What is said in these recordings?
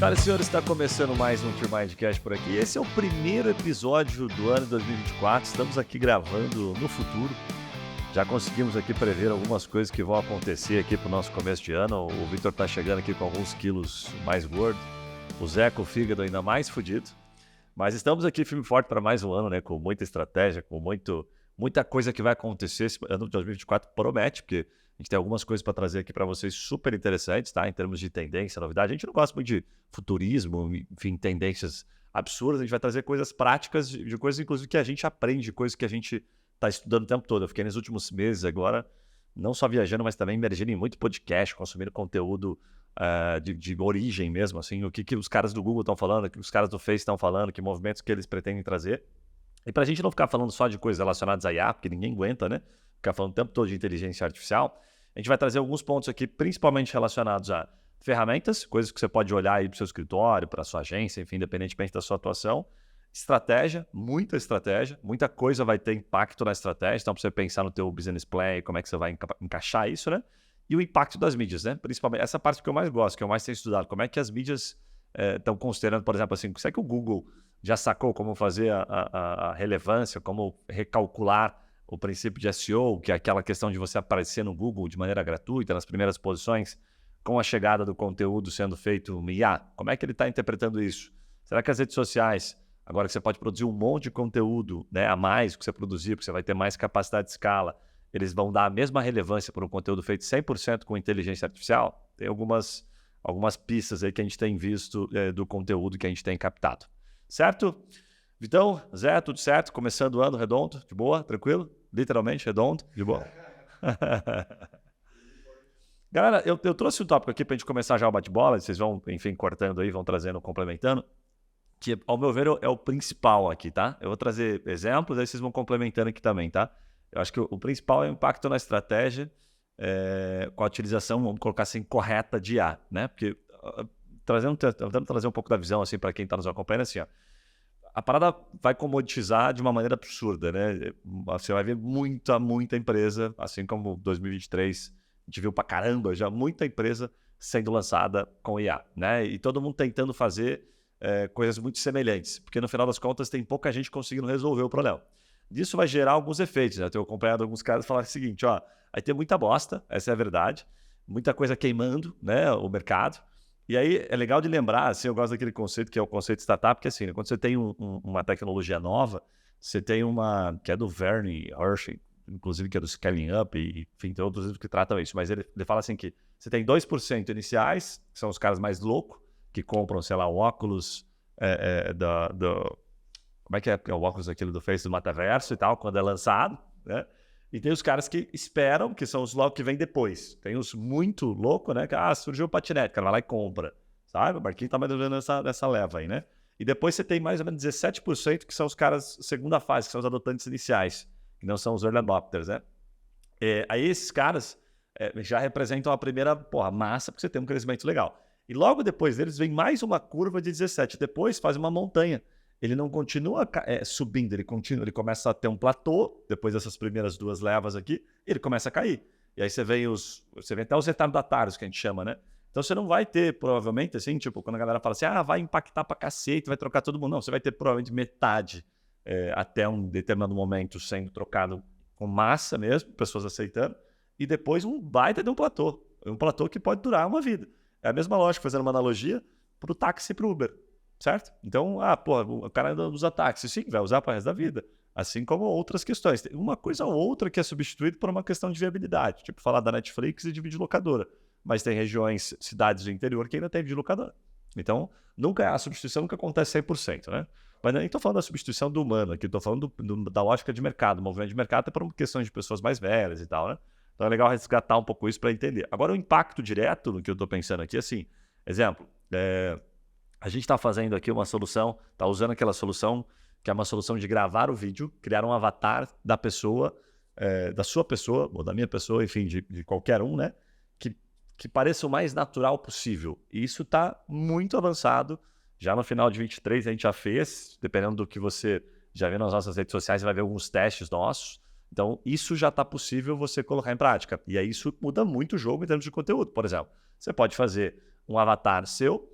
Senhoras e senhores, está começando mais um TreeMindCast por aqui. Esse é o primeiro episódio do ano de 2024. Estamos aqui gravando no futuro. Já conseguimos aqui prever algumas coisas que vão acontecer aqui para o nosso começo de ano. O Victor está chegando aqui com alguns quilos mais gordo. O Zé com o fígado ainda mais fodido. Mas estamos aqui firme e forte para mais um ano, né? Com muita estratégia, com muita coisa que vai acontecer. Esse ano de 2024 promete, porque a gente tem algumas coisas para trazer aqui para vocês super interessantes, tá? Em termos de tendência, novidade. A gente não gosta muito de futurismo, enfim, tendências absurdas. A gente vai trazer coisas práticas, de coisas, inclusive, que a gente aprende, coisas que a gente está estudando o tempo todo. Eu fiquei nos últimos meses agora, não só viajando, mas também emergindo em muito podcast, consumindo conteúdo de origem mesmo, assim, o que os caras do Google estão falando, o que os caras do Face estão falando, que movimentos que eles pretendem trazer. E para a gente não ficar falando só de coisas relacionadas a IA, porque ninguém aguenta, né? Ficar falando o tempo todo de inteligência artificial, a gente vai trazer alguns pontos aqui, principalmente relacionados a ferramentas, coisas que você pode olhar aí para o seu escritório, para a sua agência, enfim, independentemente da sua atuação. Estratégia, muita coisa vai ter impacto na estratégia, então para você pensar no teu business plan, como é que você vai encaixar isso, né? E o impacto das mídias, né? Principalmente essa parte que eu mais gosto, que eu mais tenho estudado, como é que as mídias estão considerando, por exemplo, assim, será que o Google já sacou como fazer a relevância, como recalcular o princípio de SEO, que é aquela questão de você aparecer no Google de maneira gratuita, nas primeiras posições, com a chegada do conteúdo sendo feito no IA? Como é que ele está interpretando isso? Será que as redes sociais, agora que você pode produzir um monte de conteúdo, né, a mais do que você produzir, porque você vai ter mais capacidade de escala, eles vão dar a mesma relevância para um conteúdo feito 100% com inteligência artificial? Tem algumas pistas aí que a gente tem visto do conteúdo que a gente tem captado. Certo? Vitão, Zé, tudo certo? Começando o ano redondo, de boa, tranquilo? Literalmente redondo, de boa. Galera, eu trouxe um tópico aqui para a gente começar já o bate-bola, vocês vão, enfim, cortando aí, vão trazendo, complementando, que ao meu ver é o principal aqui, tá? Eu vou trazer exemplos, aí vocês vão complementando aqui também, tá? Eu acho que o principal é o impacto na estratégia com a utilização, vamos colocar assim, correta de IA, né? Porque tentando trazer um pouco da visão assim para quem está nos acompanhando, assim, ó, a parada vai comoditizar de uma maneira absurda, né? Você vai ver muita empresa, assim como 2023, a gente viu pra caramba já, muita empresa sendo lançada com IA, né? E todo mundo tentando fazer coisas muito semelhantes, porque no final das contas tem pouca gente conseguindo resolver o problema. Isso vai gerar alguns efeitos, né? Eu tenho acompanhado alguns caras falar o seguinte, ó, vai ter muita bosta, essa é a verdade, muita coisa queimando, né, o mercado. E aí é legal de lembrar, assim, eu gosto daquele conceito que é o conceito de startup, que assim, né, quando você tem uma tecnologia nova, você tem uma, que é do Verne Hershey, inclusive que é do Scaling Up, e enfim, tem outros livros que tratam isso, mas ele fala assim que você tem 2% iniciais, que são os caras mais loucos, que compram, sei lá, o óculos como é que é o óculos aquele do Face do Metaverso e tal, quando é lançado, né? E tem os caras que esperam, que são os loucos que vêm depois. Tem os muito loucos, né? Que, surgiu o patinete, o cara vai lá e compra, sabe? O Marquinhos tá mais ou menos nessa leva aí, né? E depois você tem mais ou menos 17% que são os caras segunda fase, que são os adotantes iniciais, que não são os early adopters, né? Aí esses caras já representam a primeira massa, porque você tem um crescimento legal. E logo depois deles vem mais uma curva de 17, depois faz uma montanha. Ele não continua subindo, ele começa a ter um platô, depois dessas primeiras duas levas aqui, ele começa a cair. E aí você vê até os retardatários, que a gente chama, né? Então você não vai ter, provavelmente, assim, tipo, quando a galera fala assim, vai impactar pra cacete, vai trocar todo mundo. Não, você vai ter provavelmente metade até um determinado momento sendo trocado com massa mesmo, pessoas aceitando, e depois um baita de um platô que pode durar uma vida. É a mesma lógica, fazendo uma analogia, pro táxi e pro Uber. Certo? Então, o cara ainda usa táxi. Sim, vai usar para o resto da vida. Assim como outras questões. Tem uma coisa ou outra que é substituída por uma questão de viabilidade. Tipo, falar da Netflix e de videolocadora. Mas tem regiões, cidades do interior que ainda tem videolocadora. Então, a substituição nunca acontece 100%, né? Mas nem estou falando da substituição do humano aqui. Estou falando da lógica de mercado. O movimento de mercado é por uma questão de pessoas mais velhas e tal, né? Então, é legal resgatar um pouco isso para entender. Agora, o impacto direto no que eu estou pensando aqui, assim, exemplo, a gente está fazendo aqui uma solução, está usando aquela solução, que é uma solução de gravar o vídeo, criar um avatar da pessoa, da sua pessoa, ou da minha pessoa, enfim, de qualquer um, né? Que pareça o mais natural possível. E isso está muito avançado. Já no final de 23 a gente já fez, dependendo do que você já vê nas nossas redes sociais, você vai ver alguns testes nossos. Então, isso já está possível você colocar em prática. E aí isso muda muito o jogo em termos de conteúdo. Por exemplo, você pode fazer um avatar seu,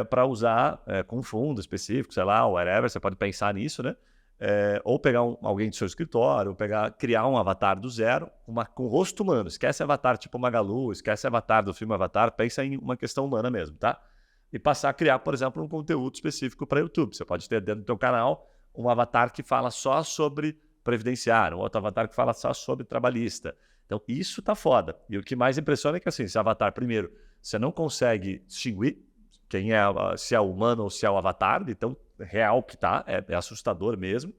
para usar com fundo específico, sei lá, whatever, você pode pensar nisso, né? Ou pegar alguém do seu escritório, ou criar um avatar do zero, com rosto humano. Esquece avatar tipo Magalu, esquece avatar do filme Avatar, pensa em uma questão humana mesmo, tá? E passar a criar, por exemplo, um conteúdo específico para YouTube. Você pode ter dentro do teu canal um avatar que fala só sobre previdenciário, um outro avatar que fala só sobre trabalhista. Então, isso tá foda. E o que mais impressiona é que, assim, esse avatar, primeiro, você não consegue distinguir se é humano ou se é o avatar, de tão real que tá, é assustador mesmo.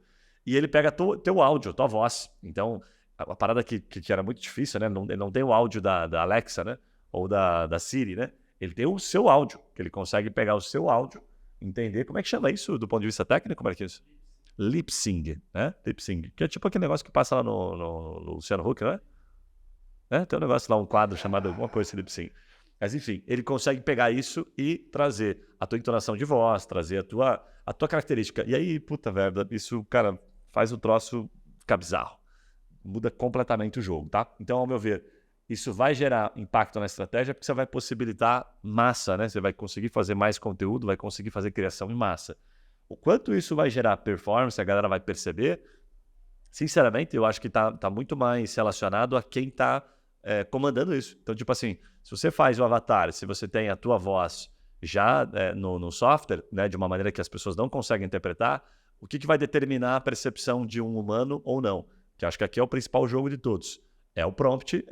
E ele pega teu áudio, tua voz. Então, a parada que era muito difícil, né? Ele não tem o áudio da Alexa, né? Ou da Siri, né? Ele tem o seu áudio, que ele consegue pegar o seu áudio, entender. Como é que chama isso do ponto de vista técnico, Marquinhos? Lip sync, né? Lip sync. Que é tipo aquele negócio que passa lá no Luciano Huck, né? Tem um negócio lá, um quadro chamado alguma coisa de lip sync. Mas enfim, ele consegue pegar isso e trazer a tua entonação de voz, trazer a tua característica. E aí, puta merda, isso, cara, faz o troço ficar bizarro. Muda completamente o jogo, tá? Então, ao meu ver, isso vai gerar impacto na estratégia porque você vai possibilitar massa, né? Você vai conseguir fazer mais conteúdo, vai conseguir fazer criação em massa. O quanto isso vai gerar performance, a galera vai perceber, sinceramente, eu acho que tá muito mais relacionado a quem tá comandando isso. Então, tipo assim, se você faz o avatar, se você tem a tua voz já no software, né, de uma maneira que as pessoas não conseguem interpretar, o que vai determinar a percepção de um humano ou não? Que acho que aqui é o principal jogo de todos. É o prompt,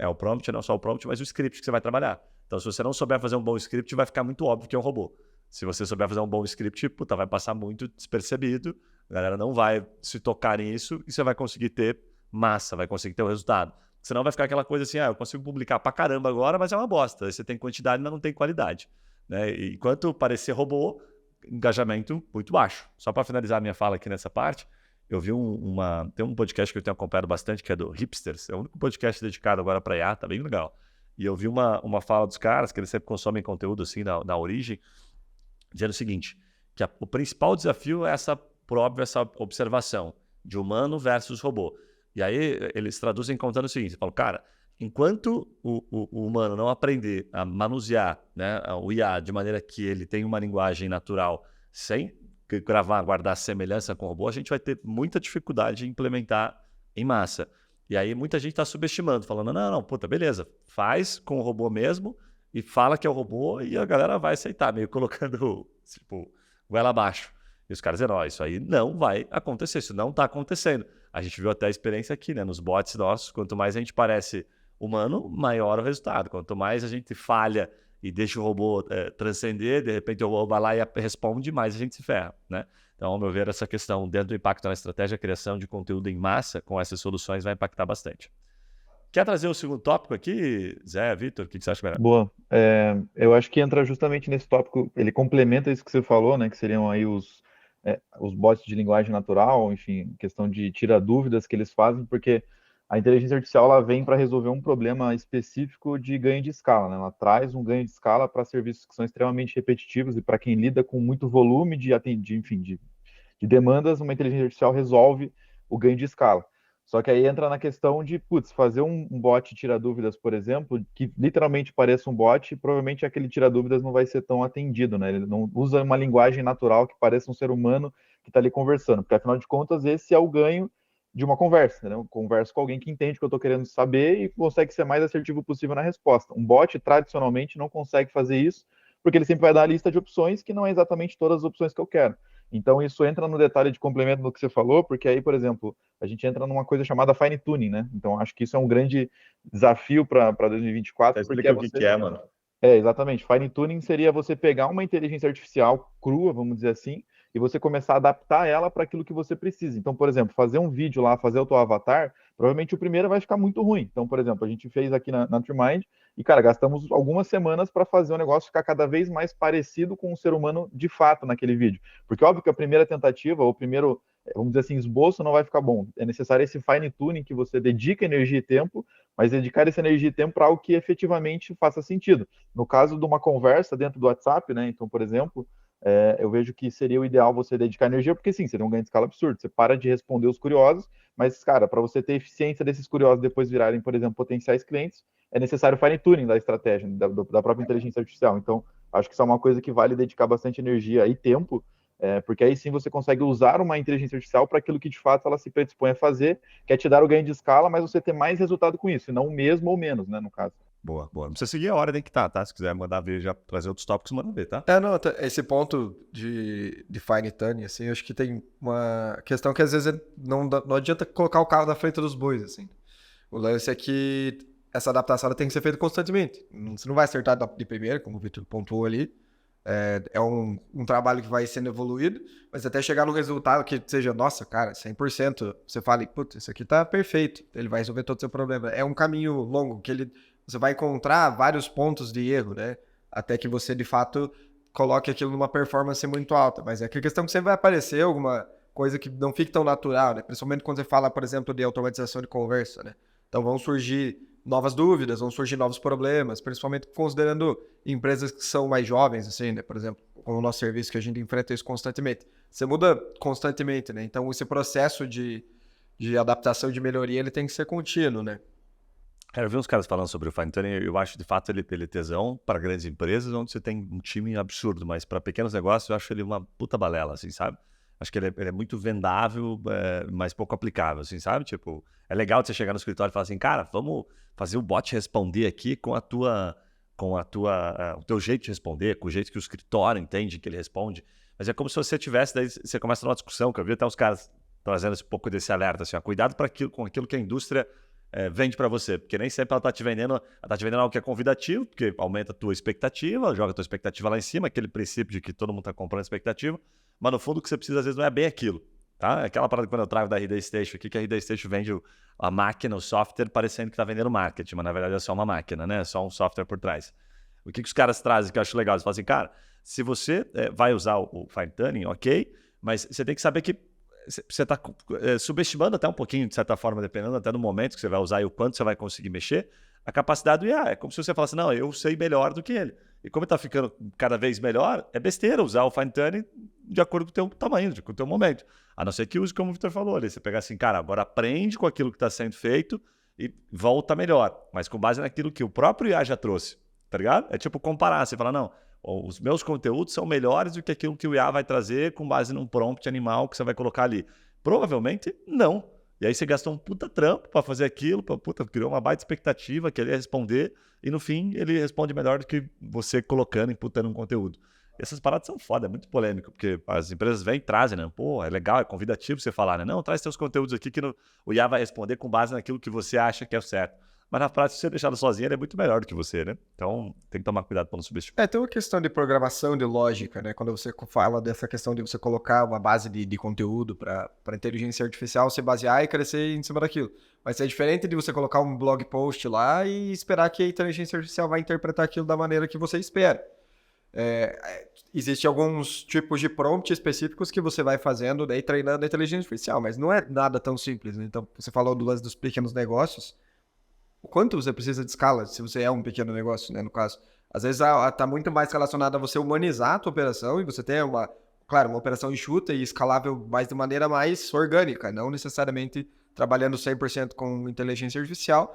não só o prompt, mas o script que você vai trabalhar. Então, se você não souber fazer um bom script, vai ficar muito óbvio que é um robô. Se você souber fazer um bom script, puta, vai passar muito despercebido, a galera não vai se tocar nisso e você vai conseguir ter massa, vai conseguir ter o resultado. Senão vai ficar aquela coisa assim, eu consigo publicar pra caramba agora, mas é uma bosta. Aí você tem quantidade, mas não tem qualidade. Né? E enquanto parecer robô, engajamento muito baixo. Só para finalizar a minha fala aqui nessa parte, eu vi tem um podcast que eu tenho acompanhado bastante, que é do Hipsters. É o único podcast dedicado agora para IA, tá bem legal. E eu vi uma fala dos caras, que eles sempre consomem conteúdo assim na origem, dizendo o seguinte, que o principal desafio é essa observação de humano versus robô. E aí eles traduzem contando o seguinte, você fala, cara, enquanto o humano não aprender a manusear, né, o IA de maneira que ele tem uma linguagem natural sem guardar semelhança com o robô, a gente vai ter muita dificuldade em implementar em massa. E aí muita gente está subestimando, falando, não, puta, beleza, faz com o robô mesmo e fala que é o robô e a galera vai aceitar, meio colocando, tipo, goela abaixo. E os caras dizendo, isso aí não vai acontecer, isso não está acontecendo. A gente viu até a experiência aqui, né, nos bots nossos, quanto mais a gente parece humano, maior o resultado. Quanto mais a gente falha e deixa o robô transcender, de repente o robô vai lá e responde, mais a gente se ferra, né? Então, ao meu ver, essa questão dentro do impacto na estratégia, a criação de conteúdo em massa com essas soluções vai impactar bastante. Quer trazer o segundo tópico aqui, Zé, Vitor? O que você acha melhor? Boa. Eu acho que entra justamente nesse tópico, ele complementa isso que você falou, né, que seriam aí os bots de linguagem natural, enfim, questão de tirar dúvidas que eles fazem, porque a inteligência artificial ela vem para resolver um problema específico de ganho de escala, né? Ela traz um ganho de escala para serviços que são extremamente repetitivos e para quem lida com muito volume de demandas, uma inteligência artificial resolve o ganho de escala. Só que aí entra na questão de, fazer um bot tira dúvidas, por exemplo, que literalmente pareça um bot, provavelmente aquele tira dúvidas não vai ser tão atendido, né? Ele não usa uma linguagem natural que pareça um ser humano que está ali conversando, porque afinal de contas esse é o ganho de uma conversa, né? Eu converso com alguém que entende o que eu estou querendo saber e consegue ser mais assertivo possível na resposta. Um bot, tradicionalmente, não consegue fazer isso, porque ele sempre vai dar a lista de opções que não é exatamente todas as opções que eu quero. Então, isso entra no detalhe de complemento do que você falou, porque aí, por exemplo, a gente entra numa coisa chamada fine tuning, né? Então, acho que isso é um grande desafio para 2024, porque Explica o que é, mano. Exatamente. Fine tuning seria você pegar uma inteligência artificial crua, vamos dizer assim, e você começar a adaptar ela para aquilo que você precisa. Então, por exemplo, fazer um vídeo lá, fazer o teu avatar, provavelmente o primeiro vai ficar muito ruim. Então, por exemplo, a gente fez aqui na Trimind e, cara, gastamos algumas semanas para fazer o negócio ficar cada vez mais parecido com o ser humano de fato naquele vídeo. Porque, óbvio que a primeira tentativa, ou o primeiro, vamos dizer assim, esboço não vai ficar bom. É necessário esse fine tuning que você dedica energia e tempo, mas dedicar essa energia e tempo para algo que efetivamente faça sentido. No caso de uma conversa dentro do WhatsApp, né? Então, por exemplo, eu vejo que seria o ideal você dedicar energia, porque sim, seria um ganho de escala absurdo. Você para de responder os curiosos, mas, cara, para você ter eficiência desses curiosos depois virarem, por exemplo, potenciais clientes, é necessário fine tuning da estratégia, da própria inteligência artificial. Então, Acho que isso é uma coisa que vale dedicar bastante energia e tempo, porque aí sim você consegue usar uma inteligência artificial para aquilo que de fato ela se predispõe a fazer, que é te dar o ganho de escala, mas você ter mais resultado com isso, e não o mesmo ou menos, né, no caso. Boa, boa. Não precisa seguir a ordem que tá? Se quiser mandar ver, já trazer outros tópicos, manda ver, tá? Não, esse ponto de fine tuning, assim, eu acho que tem uma questão que às vezes não adianta colocar o carro na frente dos bois, assim. O lance é que essa adaptação ela tem que ser feita constantemente. Você não vai acertar de primeira, como o Victor pontuou ali. É um trabalho que vai sendo evoluído, mas até chegar no resultado que seja, nossa, cara, 100%, você fala, putz, isso aqui tá perfeito, ele vai resolver todo o seu problema. É um caminho longo, que você vai encontrar vários pontos de erro, né? Até que você, de fato, coloque aquilo numa performance muito alta. Mas é que a questão que sempre vai aparecer alguma coisa que não fique tão natural, né? Principalmente quando você fala, por exemplo, de automatização de conversa, né? Então vão surgir novas dúvidas, vão surgir novos problemas, principalmente considerando empresas que são mais jovens, assim, né? Por exemplo, com o nosso serviço, que a gente enfrenta isso constantemente. Você muda constantemente, né? Então, esse processo de adaptação e de melhoria, ele tem que ser contínuo, né? Cara, eu vi uns caras falando sobre o fine tuning, eu acho de fato ele tesão para grandes empresas, onde você tem um time absurdo, mas para pequenos negócios eu acho ele uma puta balela, assim, sabe? Acho que ele é muito vendável, mas pouco aplicável, assim, sabe? Tipo, é legal você chegar no escritório e falar assim, cara, vamos fazer o bot responder aqui o teu jeito de responder, com o jeito que o escritório entende que ele responde. Mas é como se você tivesse, daí você começa numa discussão, que eu vi até os caras trazendo esse pouco desse alerta, assim, ó, cuidado com aquilo que a indústria vende para você, porque nem sempre ela tá te vendendo algo que é convidativo, porque aumenta a tua expectativa, joga a tua expectativa lá em cima, aquele princípio de que todo mundo tá comprando expectativa, mas no fundo o que você precisa às vezes não é bem aquilo, tá? É aquela parada que quando eu trago da RD Station aqui, que a RD Station vende a máquina, o software, parecendo que tá vendendo marketing, mas na verdade é só uma máquina, né? É só um software por trás. O que os caras trazem que eu acho legal? Eles falam assim, cara, se você vai usar o fine tuning, ok, mas você tem que saber que você está subestimando até um pouquinho, de certa forma, dependendo até do momento que você vai usar e o quanto você vai conseguir mexer, a capacidade do IA. É como se você falasse, não, eu sei melhor do que ele. E como ele está ficando cada vez melhor, é besteira usar o fine tuning de acordo com o teu tamanho, com o teu momento. A não ser que use como o Victor falou ali. Você pegar assim, cara, agora aprende com aquilo que está sendo feito e volta melhor. Mas com base naquilo que o próprio IA já trouxe, tá ligado? É tipo comparar. Você fala, não, os meus conteúdos são melhores do que aquilo que o IA vai trazer com base num prompt animal que você vai colocar ali. Provavelmente não. E aí você gastou um puta trampo para fazer aquilo, criou uma baita expectativa que ele ia responder e no fim ele responde melhor do que você colocando, imputando um conteúdo. E essas paradas são foda, é muito polêmico, porque as empresas vêm e trazem, né? Pô, é legal, é convidativo você falar, né? Não, traz seus conteúdos aqui que o IA vai responder com base naquilo que você acha que é o certo. Mas na prática, se você deixar ela sozinha, ele é muito melhor do que você, né? Então, tem que tomar cuidado para não subestimar. Tem uma questão de programação, de lógica, né? Quando você fala dessa questão de você colocar uma base de conteúdo para inteligência artificial se basear e crescer em cima daquilo. Mas é diferente de você colocar um blog post lá e esperar que a inteligência artificial vai interpretar aquilo da maneira que você espera. Existem alguns tipos de prompt específicos que você vai fazendo, daí treinando a inteligência artificial, mas não é nada tão simples, né? Então, você falou do lance dos pequenos negócios. O quanto você precisa de escala, se você é um pequeno negócio, né, no caso. Às vezes está muito mais relacionado a você humanizar a tua operação e você ter uma operação enxuta e escalável, mas de maneira mais orgânica, não necessariamente trabalhando 100% com inteligência artificial.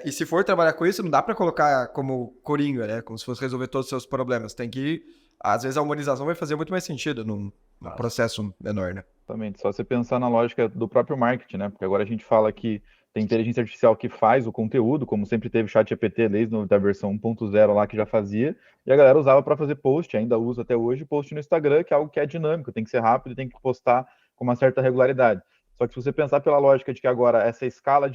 E se for trabalhar com isso, não dá para colocar como coringa, né, como se fosse resolver todos os seus problemas. Tem que, às vezes a humanização vai fazer muito mais sentido num processo menor, né? Exatamente, só você pensar na lógica do próprio marketing, né? Porque agora a gente fala que tem inteligência artificial que faz o conteúdo, como sempre teve o ChatGPT desde a versão 1.0 lá que já fazia, e a galera usava para fazer post, ainda usa até hoje, post no Instagram, que é algo que é dinâmico, tem que ser rápido, tem que postar com uma certa regularidade. Só que se você pensar pela lógica de que agora essa escala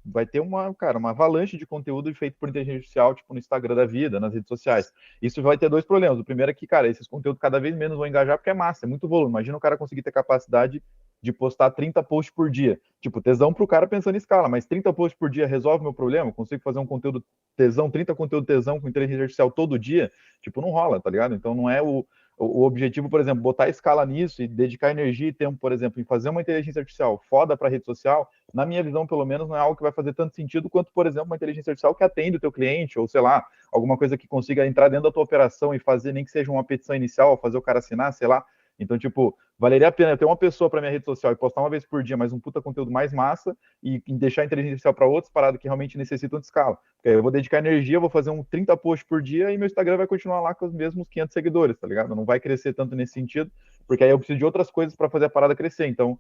vai ter uma avalanche de conteúdo feito por inteligência artificial, tipo no Instagram da vida, nas redes sociais. Isso vai ter dois problemas. O primeiro é que, cara, esses conteúdos cada vez menos vão engajar porque é massa, é muito volume. Imagina o cara conseguir ter capacidade de postar 30 posts por dia. Tipo, tesão pro cara pensando em escala, mas 30 posts por dia resolve meu problema? Eu consigo fazer um conteúdo tesão, 30 conteúdo tesão com inteligência artificial todo dia? Tipo, não rola, tá ligado? Então não é o objetivo, por exemplo, botar escala nisso e dedicar energia e tempo, por exemplo, em fazer uma inteligência artificial foda para rede social, na minha visão, pelo menos, não é algo que vai fazer tanto sentido quanto, por exemplo, uma inteligência artificial que atende o teu cliente, ou sei lá, alguma coisa que consiga entrar dentro da tua operação e fazer nem que seja uma petição inicial, fazer o cara assinar, sei lá. Então, tipo, valeria a pena eu ter uma pessoa para minha rede social e postar uma vez por dia, mas um puta conteúdo mais massa e deixar a inteligência artificial para outras paradas que realmente necessitam de escala. Porque aí eu vou dedicar energia, vou fazer 30 posts por dia e meu Instagram vai continuar lá com os mesmos 500 seguidores, tá ligado? Não vai crescer tanto nesse sentido, porque aí eu preciso de outras coisas para fazer a parada crescer. Então,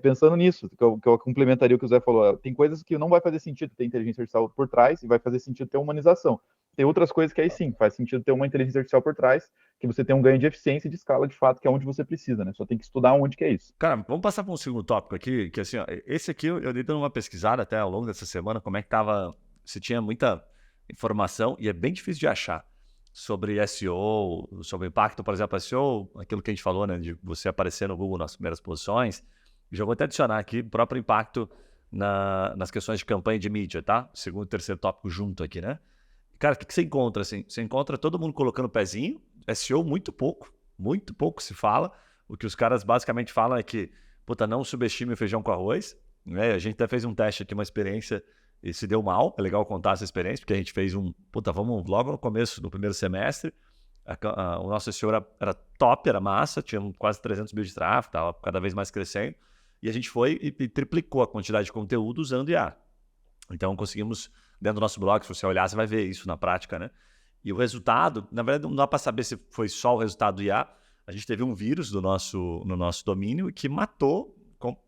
pensando nisso, que eu complementaria o que o Zé falou. Tem coisas que não vai fazer sentido ter inteligência artificial por trás e vai fazer sentido ter humanização. Tem outras coisas que aí sim, faz sentido ter uma inteligência artificial por trás, que você tem um ganho de eficiência e de escala de fato, que é onde você precisa, né? Só tem que estudar onde que é isso. Cara, vamos passar para um segundo tópico aqui, que assim, ó, esse aqui eu dei dando uma pesquisada até ao longo dessa semana, como é que tava, se tinha muita informação, e é bem difícil de achar, sobre SEO, sobre o impacto, por exemplo, SEO, aquilo que a gente falou, né, de você aparecer no Google nas primeiras posições. Já vou até adicionar aqui o próprio impacto nas questões de campanha de mídia, tá? Segundo e terceiro tópico junto aqui, né? Cara, o que você encontra, assim? Você encontra todo mundo colocando pezinho, SEO muito pouco se fala. O que os caras basicamente falam é que, puta, não subestime o feijão com arroz, né? A gente até fez um teste aqui, uma experiência, e se deu mal. É legal contar essa experiência, porque a gente fez vamos logo no começo do primeiro semestre, o nosso SEO era top, era massa, tinha quase 300 mil de tráfego, estava cada vez mais crescendo, e a gente foi e triplicou a quantidade de conteúdo usando IA. Então conseguimos, dentro do nosso blog, se você olhar, você vai ver isso na prática, né? E o resultado, na verdade, não dá para saber se foi só o resultado do IA. A gente teve um vírus no nosso domínio que matou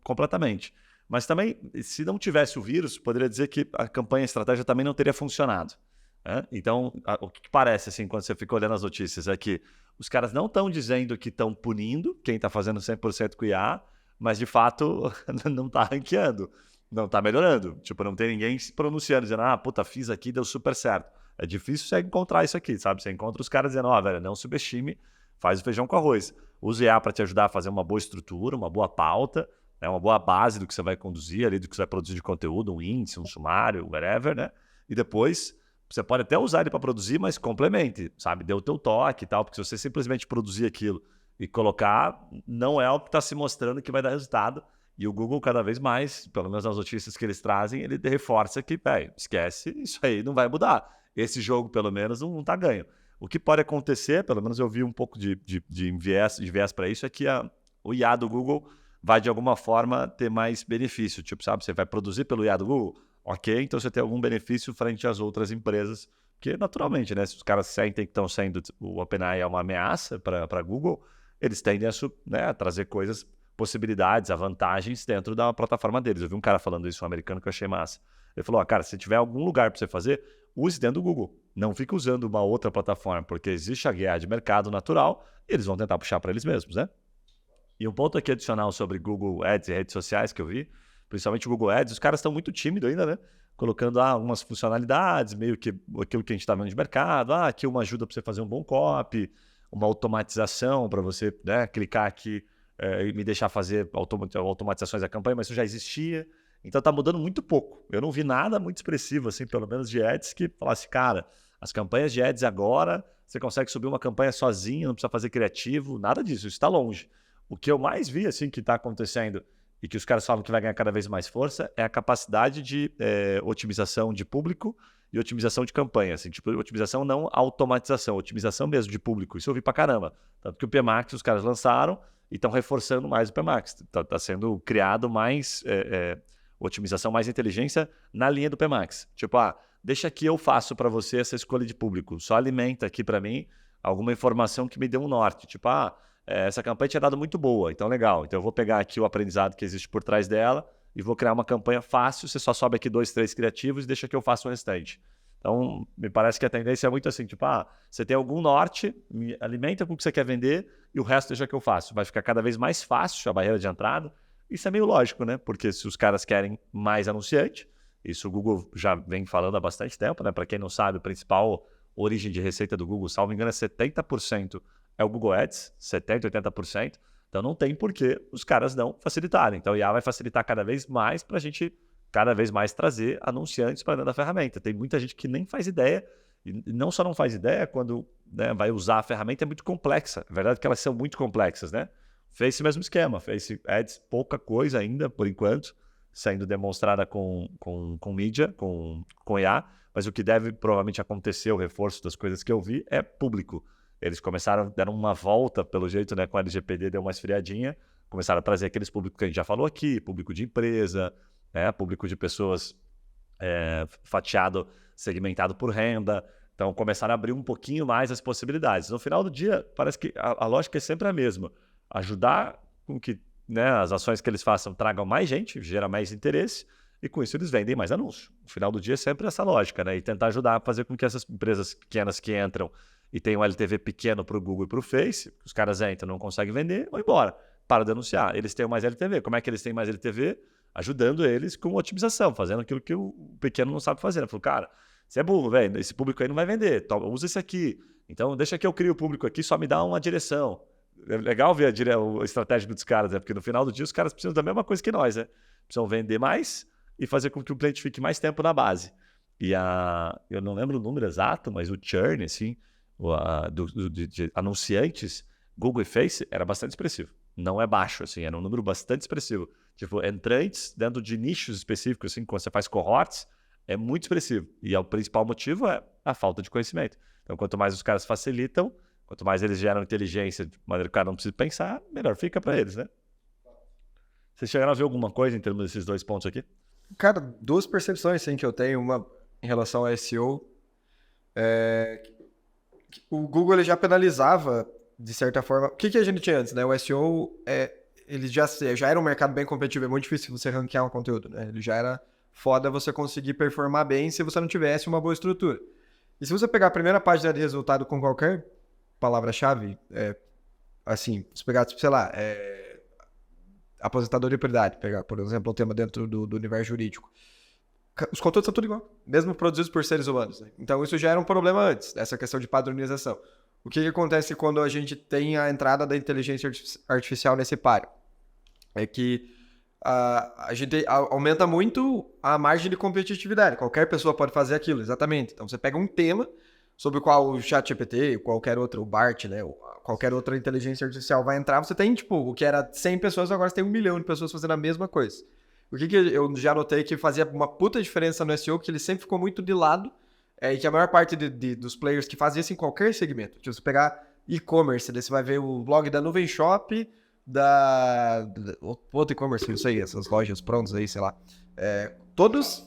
completamente. Mas também, se não tivesse o vírus, poderia dizer que a campanha a estratégia também não teria funcionado. Né? Então, o que parece, assim, quando você fica olhando as notícias, é que os caras não estão dizendo que estão punindo quem está fazendo 100% com IA, mas, de fato, não está ranqueando, não está melhorando. Tipo, não tem ninguém se pronunciando, dizendo, puta, fiz aqui, deu super certo. É difícil você encontrar isso aqui, sabe? Você encontra os caras dizendo, velho, não subestime, faz o feijão com arroz. Use IA para te ajudar a fazer uma boa estrutura, uma boa pauta, né? Uma boa base do que você vai conduzir ali, do que você vai produzir de conteúdo, um índice, um sumário, whatever, né? E depois, você pode até usar ele para produzir, mas complemente, sabe? Dê o teu toque e tal, porque se você simplesmente produzir aquilo e colocar, não é o que está se mostrando que vai dar resultado. E o Google, cada vez mais, pelo menos nas notícias que eles trazem, ele reforça que, esquece, isso aí não vai mudar. Esse jogo, pelo menos, não está ganho. O que pode acontecer, pelo menos eu vi um pouco de viés para isso, é que o IA do Google vai, de alguma forma, ter mais benefício. Tipo, sabe, você vai produzir pelo IA do Google, ok, então você tem algum benefício frente às outras empresas. Porque, naturalmente, né, se os caras sentem que estão sendo o OpenAI é uma ameaça para Google, eles tendem a trazer coisas, possibilidades, vantagens dentro da plataforma deles. Eu vi um cara falando isso, um americano, que eu achei massa. Ele falou, cara, se tiver algum lugar para você fazer, use dentro do Google. Não fique usando uma outra plataforma, porque existe a guerra de mercado natural e eles vão tentar puxar para eles mesmos, né? E um ponto aqui adicional sobre Google Ads e redes sociais que eu vi, principalmente o Google Ads, os caras estão muito tímidos ainda, né? Colocando algumas funcionalidades, meio que aquilo que a gente está vendo de mercado, aqui uma ajuda para você fazer um bom copy, uma automatização para você, né, clicar aqui e me deixar fazer automatizações da campanha, mas isso já existia. Então tá mudando muito pouco. Eu não vi nada muito expressivo, assim, pelo menos de ads, que falasse, cara, as campanhas de ads agora, você consegue subir uma campanha sozinho, não precisa fazer criativo, nada disso, isso está longe. O que eu mais vi, assim, que está acontecendo e que os caras falam que vai ganhar cada vez mais força é a capacidade de otimização de público e otimização de campanha. Assim, tipo, otimização não automatização, otimização mesmo de público. Isso eu vi pra caramba. Tanto que o PMax os caras lançaram e estão reforçando mais o PMax. Tá sendo criado mais otimização, mais inteligência na linha do PMax. Tipo, deixa aqui eu faço para você essa escolha de público. Só alimenta aqui para mim alguma informação que me dê um norte. Tipo, essa campanha tinha dado muito boa, então legal. Então eu vou pegar aqui o aprendizado que existe por trás dela e vou criar uma campanha fácil. Você só sobe aqui 2, 3 criativos e deixa que eu faça o restante. Então, me parece que a tendência é muito assim, tipo, você tem algum norte, me alimenta com o que você quer vender e o resto deixa que eu faço. Vai ficar cada vez mais fácil a barreira de entrada. Isso é meio lógico, né? Porque se os caras querem mais anunciante, isso o Google já vem falando há bastante tempo, né? Para quem não sabe, a principal origem de receita do Google, salvo engano, é 70% é o Google Ads, 70%, 80%. Então não tem por que os caras não facilitarem. Então o IA vai facilitar cada vez mais para a gente cada vez mais trazer anunciantes para dentro da ferramenta. Tem muita gente que nem faz ideia, e não só não faz ideia, quando vai usar a ferramenta é muito complexa. É verdade que elas são muito complexas, né? Face mesmo esquema, Face Ads pouca coisa ainda, por enquanto, sendo demonstrada com mídia, com IA, mas o que deve provavelmente acontecer, o reforço das coisas que eu vi, é público. eles deram uma volta, pelo jeito, né, com a LGPD, deu uma esfriadinha, começaram a trazer aqueles públicos que a gente já falou aqui, público de empresa, né, público de pessoas fatiado, segmentado por renda. Então, começaram a abrir um pouquinho mais as possibilidades. No final do dia, parece que a lógica é sempre a mesma. Ajudar com que, né, as ações que eles façam tragam mais gente, gera mais interesse, e com isso eles vendem mais anúncios. No final do dia é sempre essa lógica, né? E tentar ajudar a fazer com que essas empresas pequenas que entram e têm um LTV pequeno para o Google e para o Face, os caras entram, não conseguem vender, vão embora, para de anunciar. Eles têm mais LTV. Como é que eles têm mais LTV? Ajudando eles com otimização, fazendo aquilo que o pequeno não sabe fazer. Ele falou, cara, você é burro, velho, esse público aí não vai vender, usa esse aqui. Então deixa que eu crio o público aqui, só me dá uma direção. É legal ver a estratégia dos caras, né? Porque no final do dia os caras precisam da mesma coisa que nós, né? Precisam vender mais e fazer com que o cliente fique mais tempo na base. E eu não lembro o número exato, mas o churn, assim, de anunciantes, Google e Face, era bastante expressivo. Não é baixo, assim, era um número bastante expressivo. Tipo, entrantes dentro de nichos específicos, assim, quando você faz cohorts, é muito expressivo. E o principal motivo é a falta de conhecimento. Então, quanto mais os caras facilitam, quanto mais eles geram inteligência de maneira que o cara não precisa pensar, melhor fica para eles, né? Vocês chegaram a ver alguma coisa em termos desses dois pontos aqui? Cara, duas percepções sim, que eu tenho. Uma em relação a SEO. O Google ele já penalizava, de certa forma... O que a gente tinha antes, né? O SEO, ele já era um mercado bem competitivo. É muito difícil você ranquear um conteúdo, né? Ele já era foda você conseguir performar bem se você não tivesse uma boa estrutura. E se você pegar a primeira página de resultado com qualquer palavra-chave, assim, se pegar, sei lá, aposentadoria e prioridade, pegar, por exemplo, um tema dentro do universo jurídico, os conteúdos são tudo igual, mesmo produzidos por seres humanos, né? Então isso já era um problema antes, essa questão de padronização. O que acontece quando a gente tem a entrada da inteligência artificial nesse páreo? É que a gente aumenta muito a margem de competitividade. Qualquer pessoa pode fazer aquilo, exatamente. Então você pega um tema sobre o qual o ChatGPT, qualquer outro, o BART, né, qualquer outra inteligência artificial vai entrar, você tem, tipo, o que era 100 pessoas, agora você tem 1 milhão de pessoas fazendo a mesma coisa. O que eu já notei que fazia uma puta diferença no SEO, que ele sempre ficou muito de lado, e que a maior parte dos players que fazem isso em qualquer segmento. Tipo, você pegar e-commerce, daí você vai ver o blog da Nuvem Shop, outro e-commerce, não sei, essas lojas prontas aí, sei lá. Todos...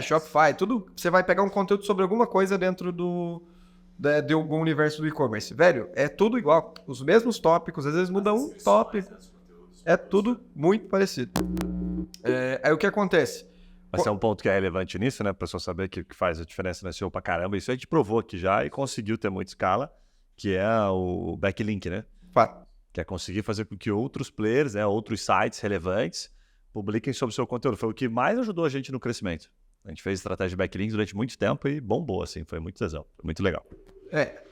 Shopify, tudo. Você vai pegar um conteúdo sobre alguma coisa dentro de algum universo do e-commerce. Velho, é tudo igual. Os mesmos tópicos, às vezes muda um tópico. É tudo muito parecido. Aí o que acontece? Mas é um ponto que é relevante nisso, né? Pra pessoa saber que faz a diferença no SEO pra caramba. Isso a gente provou aqui já e conseguiu ter muita escala, que é o backlink, né? Fato. Que é conseguir fazer com que outros players, né, outros sites relevantes, publiquem sobre o seu conteúdo. Foi o que mais ajudou a gente no crescimento. A gente fez estratégia de backlinks durante muito tempo e bombou, assim, foi muito tesão, foi muito legal.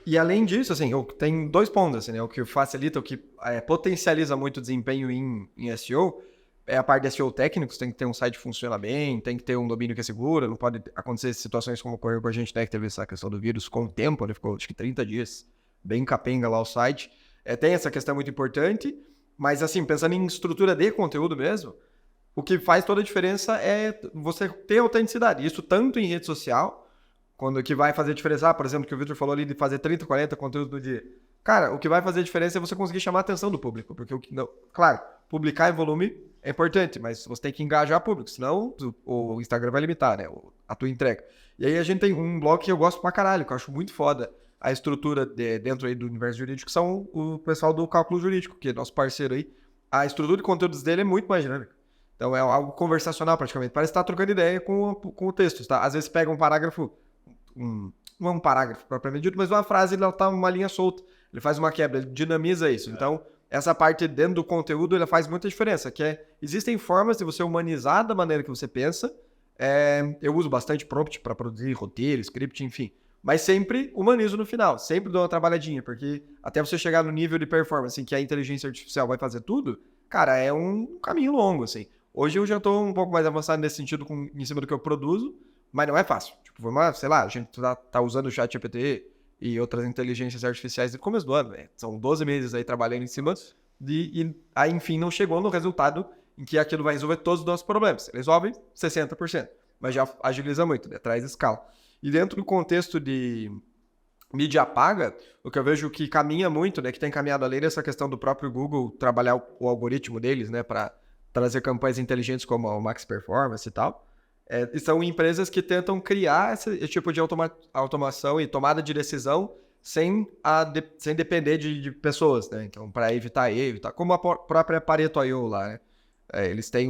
E além disso, assim, tem dois pontos, assim, né? O que facilita, o que potencializa muito o desempenho em SEO é a parte de SEO técnico. Você tem que ter um site que funciona bem, tem que ter um domínio que é seguro, não pode acontecer situações como ocorreu com a gente, né? Que teve essa questão do vírus com o tempo, ele ficou acho que 30 dias, bem capenga lá o site. Tem essa questão muito importante, mas assim, pensando em estrutura de conteúdo mesmo, o que faz toda a diferença é você ter autenticidade. Isso tanto em rede social, quando que vai fazer diferença, por exemplo, que o Victor falou ali de fazer 30, 40 conteúdos no dia. Cara, o que vai fazer diferença é você conseguir chamar a atenção do público. Porque, claro, publicar em volume é importante, mas você tem que engajar o público, senão o Instagram vai limitar, né, a tua entrega. E aí a gente tem um blog que eu gosto pra caralho, que eu acho muito foda a estrutura dentro aí do universo jurídico, que são o pessoal do Cálculo Jurídico, que é nosso parceiro aí. A estrutura de conteúdos dele é muito mais dinâmica. Então é algo conversacional praticamente. Parece estar trocando ideia com o texto, tá? Às vezes pega um parágrafo, não é um parágrafo propriamente dito, mas uma frase, ele tá uma linha solta. Ele faz uma quebra, ele dinamiza isso. Então, essa parte dentro do conteúdo, ela faz muita diferença, existem formas de você humanizar da maneira que você pensa. Eu uso bastante prompt para produzir roteiro, script, enfim. Mas sempre humanizo no final, sempre dou uma trabalhadinha, porque até você chegar no nível de performance em que a inteligência artificial vai fazer tudo, cara, é um caminho longo, assim. Hoje eu já estou um pouco mais avançado nesse sentido em cima do que eu produzo, mas não é fácil. Tipo, sei lá, a gente tá usando o ChatGPT e outras inteligências artificiais no começo do ano, né? São 12 meses aí trabalhando em cima e aí, enfim, não chegou no resultado em que aquilo vai resolver todos os nossos problemas. Resolve 60%, mas já agiliza muito, né? Traz escala. E dentro do contexto de mídia paga, o que eu vejo que caminha muito, né, que tem caminhado além dessa questão do próprio Google trabalhar o algoritmo deles, né, para trazer campanhas inteligentes como o Max Performance e tal, são empresas que tentam criar esse tipo de automação e tomada de decisão sem depender de pessoas, né? Então, para evitar erro, tá? Como a própria Pareto.io lá, né? Eles têm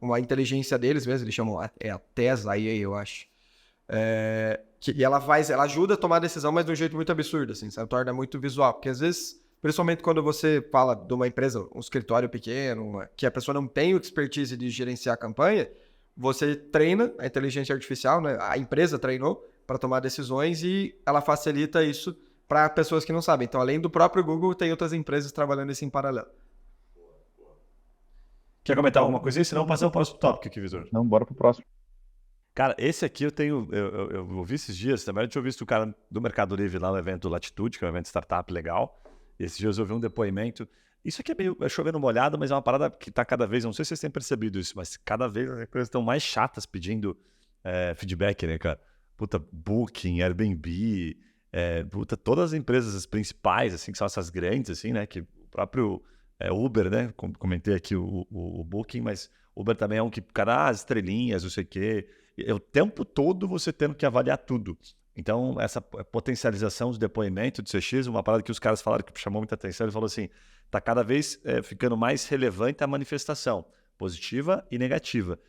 uma inteligência deles mesmo, eles chamam a Tesla AI, eu acho. E ela ajuda a tomar a decisão, mas de um jeito muito absurdo, assim, sabe? Torna muito visual. Porque às vezes, principalmente quando você fala de uma empresa, um escritório pequeno, que a pessoa não tem o expertise de gerenciar a campanha, você treina a inteligência artificial, né? A empresa treinou para tomar decisões e ela facilita isso para pessoas que não sabem. Então, além do próprio Google, tem outras empresas trabalhando isso em paralelo. Quer comentar alguma coisa aí? Senão passar o próximo tópico aqui, Visor. Não, bora pro próximo. Cara, esse aqui eu ouvi esses dias, também eu tinha visto o cara do Mercado Livre lá no evento Latitude, que é um evento startup legal. E esses dias eu vi um depoimento. Isso aqui é meio chovendo molhado, mas é uma parada que tá cada vez, não sei se vocês têm percebido isso, mas cada vez as coisas estão mais chatas pedindo feedback, né, cara? Puta, Booking, Airbnb, puta, todas as empresas principais, assim, que são essas grandes, assim, né, que o próprio Uber, né, comentei aqui o Booking, mas Uber também é um que, cara, as estrelinhas, não sei o quê, o tempo todo você tendo que avaliar tudo. Então, essa potencialização de depoimento de CX, uma parada que os caras falaram que chamou muita atenção, ele falou assim, tá cada vez ficando mais relevante a manifestação, positiva e negativa.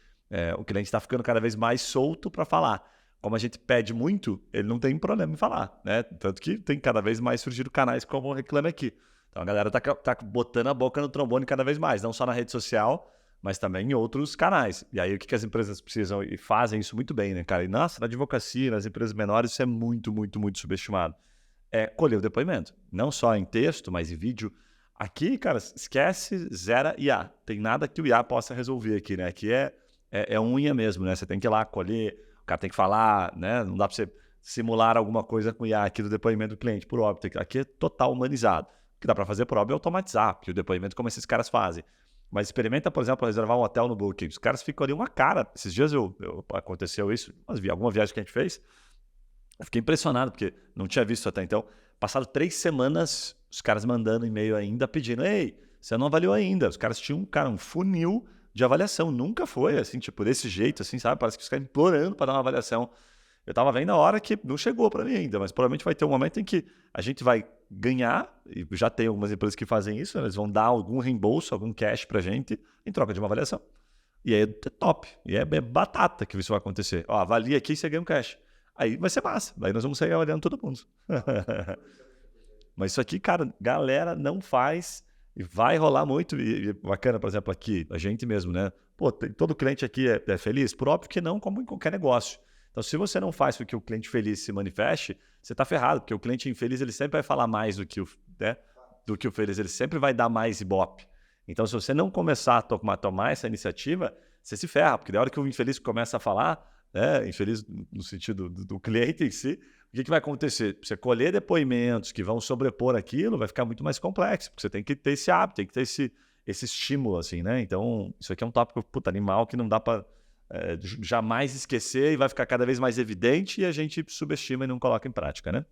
O cliente está ficando cada vez mais solto para falar. Como a gente pede muito, ele não tem problema em falar, né? Tanto que tem cada vez mais surgido canais como o Reclame Aqui. Então a galera tá botando a boca no trombone cada vez mais, não só na rede social, mas também em outros canais. E aí o que as empresas precisam e fazem isso muito bem, né, cara? E nossa, na advocacia, nas empresas menores, isso é muito, muito, muito subestimado. Colher o depoimento. Não só em texto, mas em vídeo. Aqui, cara, esquece, zera IA. Tem nada que o IA possa resolver aqui, né? Aqui é unha mesmo, né? Você tem que ir lá colher, o cara tem que falar, né? Não dá para você simular alguma coisa com IA aqui do depoimento do cliente, por óbvio. Aqui é total humanizado. O que dá para fazer, por óbvio, é automatizar, porque o depoimento, como esses caras fazem. Mas experimenta, por exemplo, reservar um hotel no Booking. Os caras ficam ali uma cara. Esses dias aconteceu isso, alguma viagem que a gente fez. Eu fiquei impressionado, porque não tinha visto até então. Passado 3 semanas, os caras mandando e-mail ainda, pedindo, ei, você não avaliou ainda. Os caras tinham, cara, um funil de avaliação. Nunca foi, assim, tipo, desse jeito, assim, sabe? Parece que os caras implorando para dar uma avaliação. Eu tava vendo a hora que não chegou para mim ainda, mas provavelmente vai ter um momento em que a gente vai ganhar, e já tem algumas empresas que fazem isso, eles vão dar algum reembolso, algum cash pra gente em troca de uma avaliação. E aí é top, e é batata que isso vai acontecer. Ó, avalia aqui e você ganha um cash. Aí vai ser massa, daí nós vamos sair avaliando todo mundo. Mas isso aqui, cara, galera não faz e vai rolar muito. E bacana, por exemplo, aqui, a gente mesmo, né? Pô, todo cliente aqui é feliz? Por óbvio que não, como em qualquer negócio. Então, se você não faz com que o cliente feliz se manifeste, você está ferrado, porque o cliente infeliz ele sempre vai falar mais do que o feliz, ele sempre vai dar mais ibope. Então, se você não começar a tomar essa iniciativa, você se ferra, porque na hora que o infeliz começa a falar, infeliz no sentido do cliente em si, o que vai acontecer? Você colher depoimentos que vão sobrepor aquilo, vai ficar muito mais complexo, porque você tem que ter esse hábito, tem que ter esse estímulo, assim, né? Então, isso aqui é um tópico, animal, que não dá para jamais esquecer e vai ficar cada vez mais evidente e a gente subestima e não coloca em prática, né?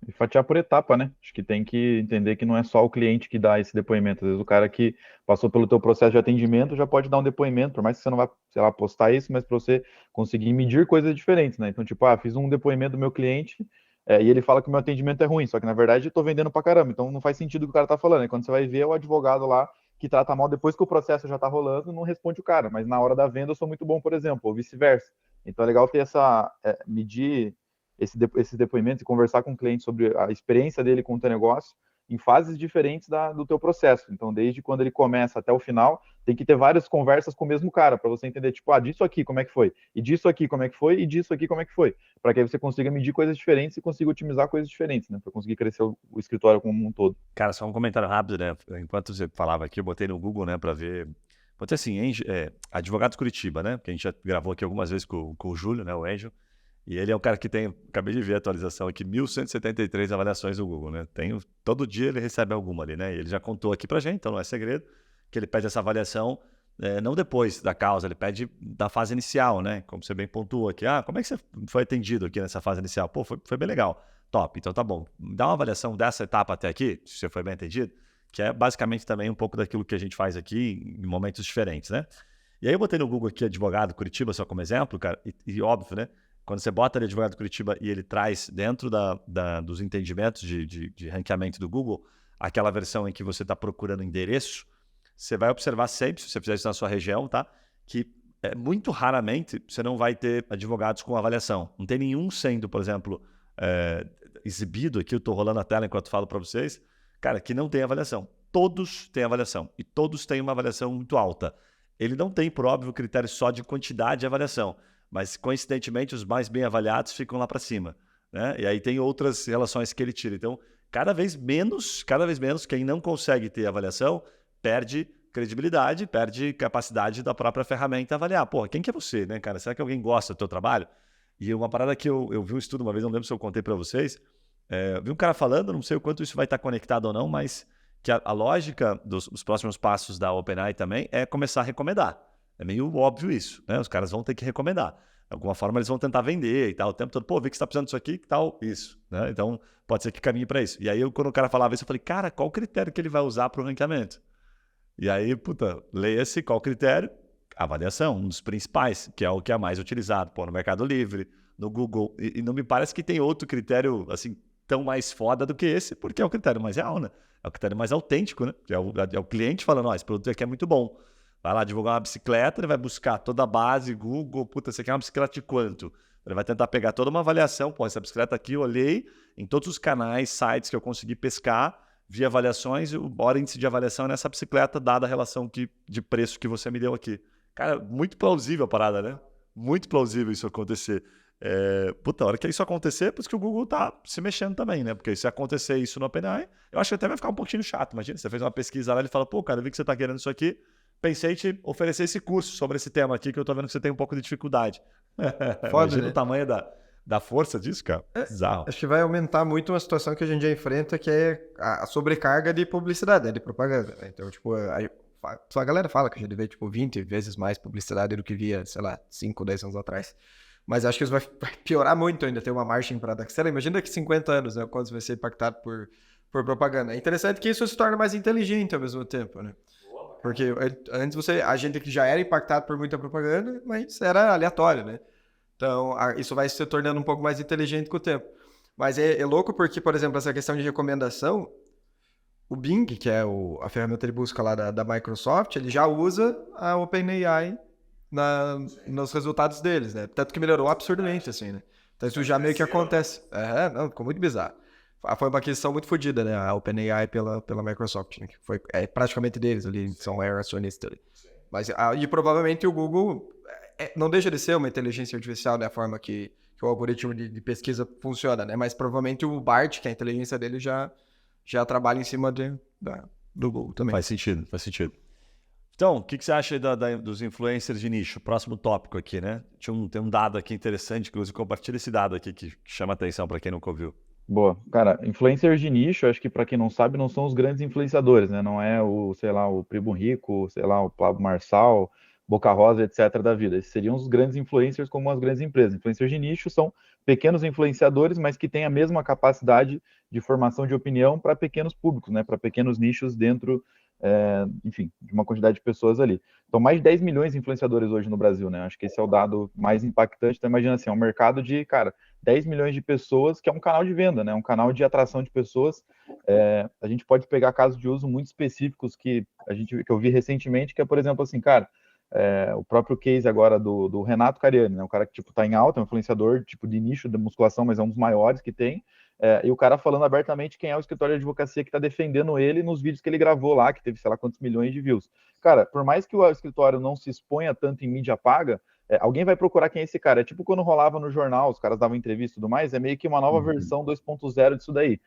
E fatiar por etapa, né? Acho que tem que entender que não é só o cliente que dá esse depoimento. Às vezes o cara que passou pelo teu processo de atendimento já pode dar um depoimento, por mais que você não vá, sei lá, postar isso, mas para você conseguir medir coisas diferentes, né? Então, tipo, fiz um depoimento do meu cliente e ele fala que o meu atendimento é ruim, só que na verdade eu tô vendendo pra caramba, então não faz sentido o que o cara tá falando. E quando você vai ver o advogado lá que trata mal depois que o processo já tá rolando, não responde o cara, mas na hora da venda eu sou muito bom, por exemplo, ou vice-versa. Então é legal ter medir esses depoimentos e conversar com o cliente sobre a experiência dele com o teu negócio em fases diferentes do teu processo. Então, desde quando ele começa até o final, tem que ter várias conversas com o mesmo cara, para você entender, tipo, disso aqui como é que foi, e disso aqui como é que foi, e disso aqui como é que foi, para que aí você consiga medir coisas diferentes e consiga otimizar coisas diferentes, né, para conseguir crescer o escritório como um todo. Cara, só um comentário rápido, né, enquanto você falava aqui, eu botei no Google, né, para ver, botei assim, Advogados Curitiba, né, que a gente já gravou aqui algumas vezes com o Júlio, né, o Angel. E ele é um cara que tem, acabei de ver a atualização aqui, 1.173 avaliações do Google, né? Todo dia ele recebe alguma ali, né? E ele já contou aqui pra gente, então não é segredo, que ele pede essa avaliação não depois da causa, ele pede da fase inicial, né? Como você bem pontuou aqui. Como é que você foi atendido aqui nessa fase inicial? Pô, foi bem legal. Top, então tá bom. Dá uma avaliação dessa etapa até aqui, se você foi bem entendido, que é basicamente também um pouco daquilo que a gente faz aqui em momentos diferentes, né? E aí eu botei no Google aqui advogado Curitiba só como exemplo, cara, e óbvio, né? Quando você bota ali advogado Curitiba e ele traz dentro dos entendimentos de ranqueamento do Google, aquela versão em que você está procurando endereço, você vai observar sempre, se você fizer isso na sua região, tá? Que muito raramente você não vai ter advogados com avaliação. Não tem nenhum sendo, por exemplo, exibido aqui, eu estou rolando a tela enquanto falo para vocês, cara, que não tem avaliação. Todos têm avaliação e todos têm uma avaliação muito alta. Ele não tem, por óbvio, critério só de quantidade de avaliação, mas coincidentemente os mais bem avaliados ficam lá para cima, né? E aí tem outras relações que ele tira. Então, cada vez menos quem não consegue ter avaliação perde credibilidade, perde capacidade da própria ferramenta avaliar. Porra, quem que é você, né, cara? Será que alguém gosta do teu trabalho? E uma parada que eu vi um estudo uma vez, não lembro se eu contei para vocês, eu vi um cara falando, não sei o quanto isso vai estar conectado ou não, mas que a lógica dos próximos passos da OpenAI também é começar a recomendar. É meio óbvio isso, né? Os caras vão ter que recomendar. De alguma forma eles vão tentar vender e tal, o tempo todo. Pô, vi que você está precisando disso aqui, que tal isso, né? Então pode ser que caminhe para isso. E aí quando o cara falava isso, eu falei, cara, qual o critério que ele vai usar para o ranqueamento? E aí, leia-se qual critério? Avaliação, um dos principais, que é o que é mais utilizado, no Mercado Livre, no Google. E não me parece que tem outro critério, assim, tão mais foda do que esse, porque é o critério mais real, né? É o critério mais autêntico, né? É o cliente falando, ó, esse produto aqui é muito bom. Vai lá divulgar uma bicicleta, ele vai buscar toda a base, Google, você quer uma bicicleta de quanto? Ele vai tentar pegar toda uma avaliação, essa bicicleta aqui eu olhei em todos os canais, sites que eu consegui pescar, vi avaliações, o maior índice de avaliação é nessa bicicleta, dada a relação de preço que você me deu aqui. Cara, muito plausível a parada, né? Muito plausível isso acontecer. A hora que isso acontecer, é por isso que o Google tá se mexendo também, né? Porque se acontecer isso no OpenAI, eu acho que até vai ficar um pouquinho chato. Imagina, você fez uma pesquisa lá e ele fala, cara, eu vi que você tá querendo isso aqui, pensei em te oferecer esse curso sobre esse tema aqui, que eu tô vendo que você tem um pouco de dificuldade. Foda, Imagina né? o tamanho da força disso, cara. Bizarro. Acho que vai aumentar muito uma situação que a gente já enfrenta, que é a sobrecarga de publicidade, né? De propaganda, né? Então, tipo, a galera fala que a gente vê, tipo, 20 vezes mais publicidade do que via, sei lá, 5, 10 anos atrás. Mas acho que isso vai piorar muito ainda, ter uma margem para dar. Sei lá, imagina daqui 50 anos, né? Quando vai ser impactado por propaganda. É interessante que isso se torna mais inteligente ao mesmo tempo, né? Porque antes a gente que já era impactado por muita propaganda, mas era aleatório, né? Então, isso vai se tornando um pouco mais inteligente com o tempo. Mas é louco porque, por exemplo, essa questão de recomendação, o Bing, que é a ferramenta de busca lá da Microsoft, ele já usa a OpenAI nos resultados deles, né? Tanto que melhorou absurdamente, assim, né? Então isso já meio que acontece. Não, ficou muito bizarro. Foi uma questão muito fodida, né? A OpenAI pela Microsoft, né? Que foi praticamente deles ali, são acionistas ali. Mas, e provavelmente o Google não deixa de ser uma inteligência artificial, né? A forma que o algoritmo de pesquisa funciona, né? Mas provavelmente o BART, que é a inteligência dele, já trabalha em cima do Google também. Faz sentido. Então, o que você acha aí dos influencers de nicho? Próximo tópico aqui, né? Tem um dado aqui interessante, inclusive compartilha esse dado aqui que chama atenção para quem nunca ouviu. Boa. Cara, influencers de nicho, acho que para quem não sabe, não são os grandes influenciadores, né? Não é sei lá, o Primo Rico, sei lá, o Pablo Marçal, Boca Rosa, etc. da vida. Esses seriam os grandes influencers como as grandes empresas. Influencers de nicho são pequenos influenciadores, mas que têm a mesma capacidade de formação de opinião para pequenos públicos, né? Para pequenos nichos dentro, enfim, de uma quantidade de pessoas ali. Então, mais de 10 milhões de influenciadores hoje no Brasil, né? Acho que esse é o dado mais impactante. Então, imagina assim, é um mercado de, cara, 10 milhões de pessoas, que é um canal de venda, né? Um canal de atração de pessoas. A gente pode pegar casos de uso muito específicos que eu vi recentemente, que é, por exemplo, assim, cara, o próprio case agora do Renato Cariani, né? Um cara que, tipo, tá em alta, é um influenciador, tipo, de nicho da musculação, mas é um dos maiores que tem. E o cara falando abertamente quem é o escritório de advocacia que tá defendendo ele nos vídeos que ele gravou lá, que teve, sei lá, quantos milhões de views. Cara, por mais que o escritório não se exponha tanto em mídia paga, alguém vai procurar quem é esse cara. É tipo quando rolava no jornal, os caras davam entrevista e tudo mais, é meio que uma nova versão 2.0 disso daí.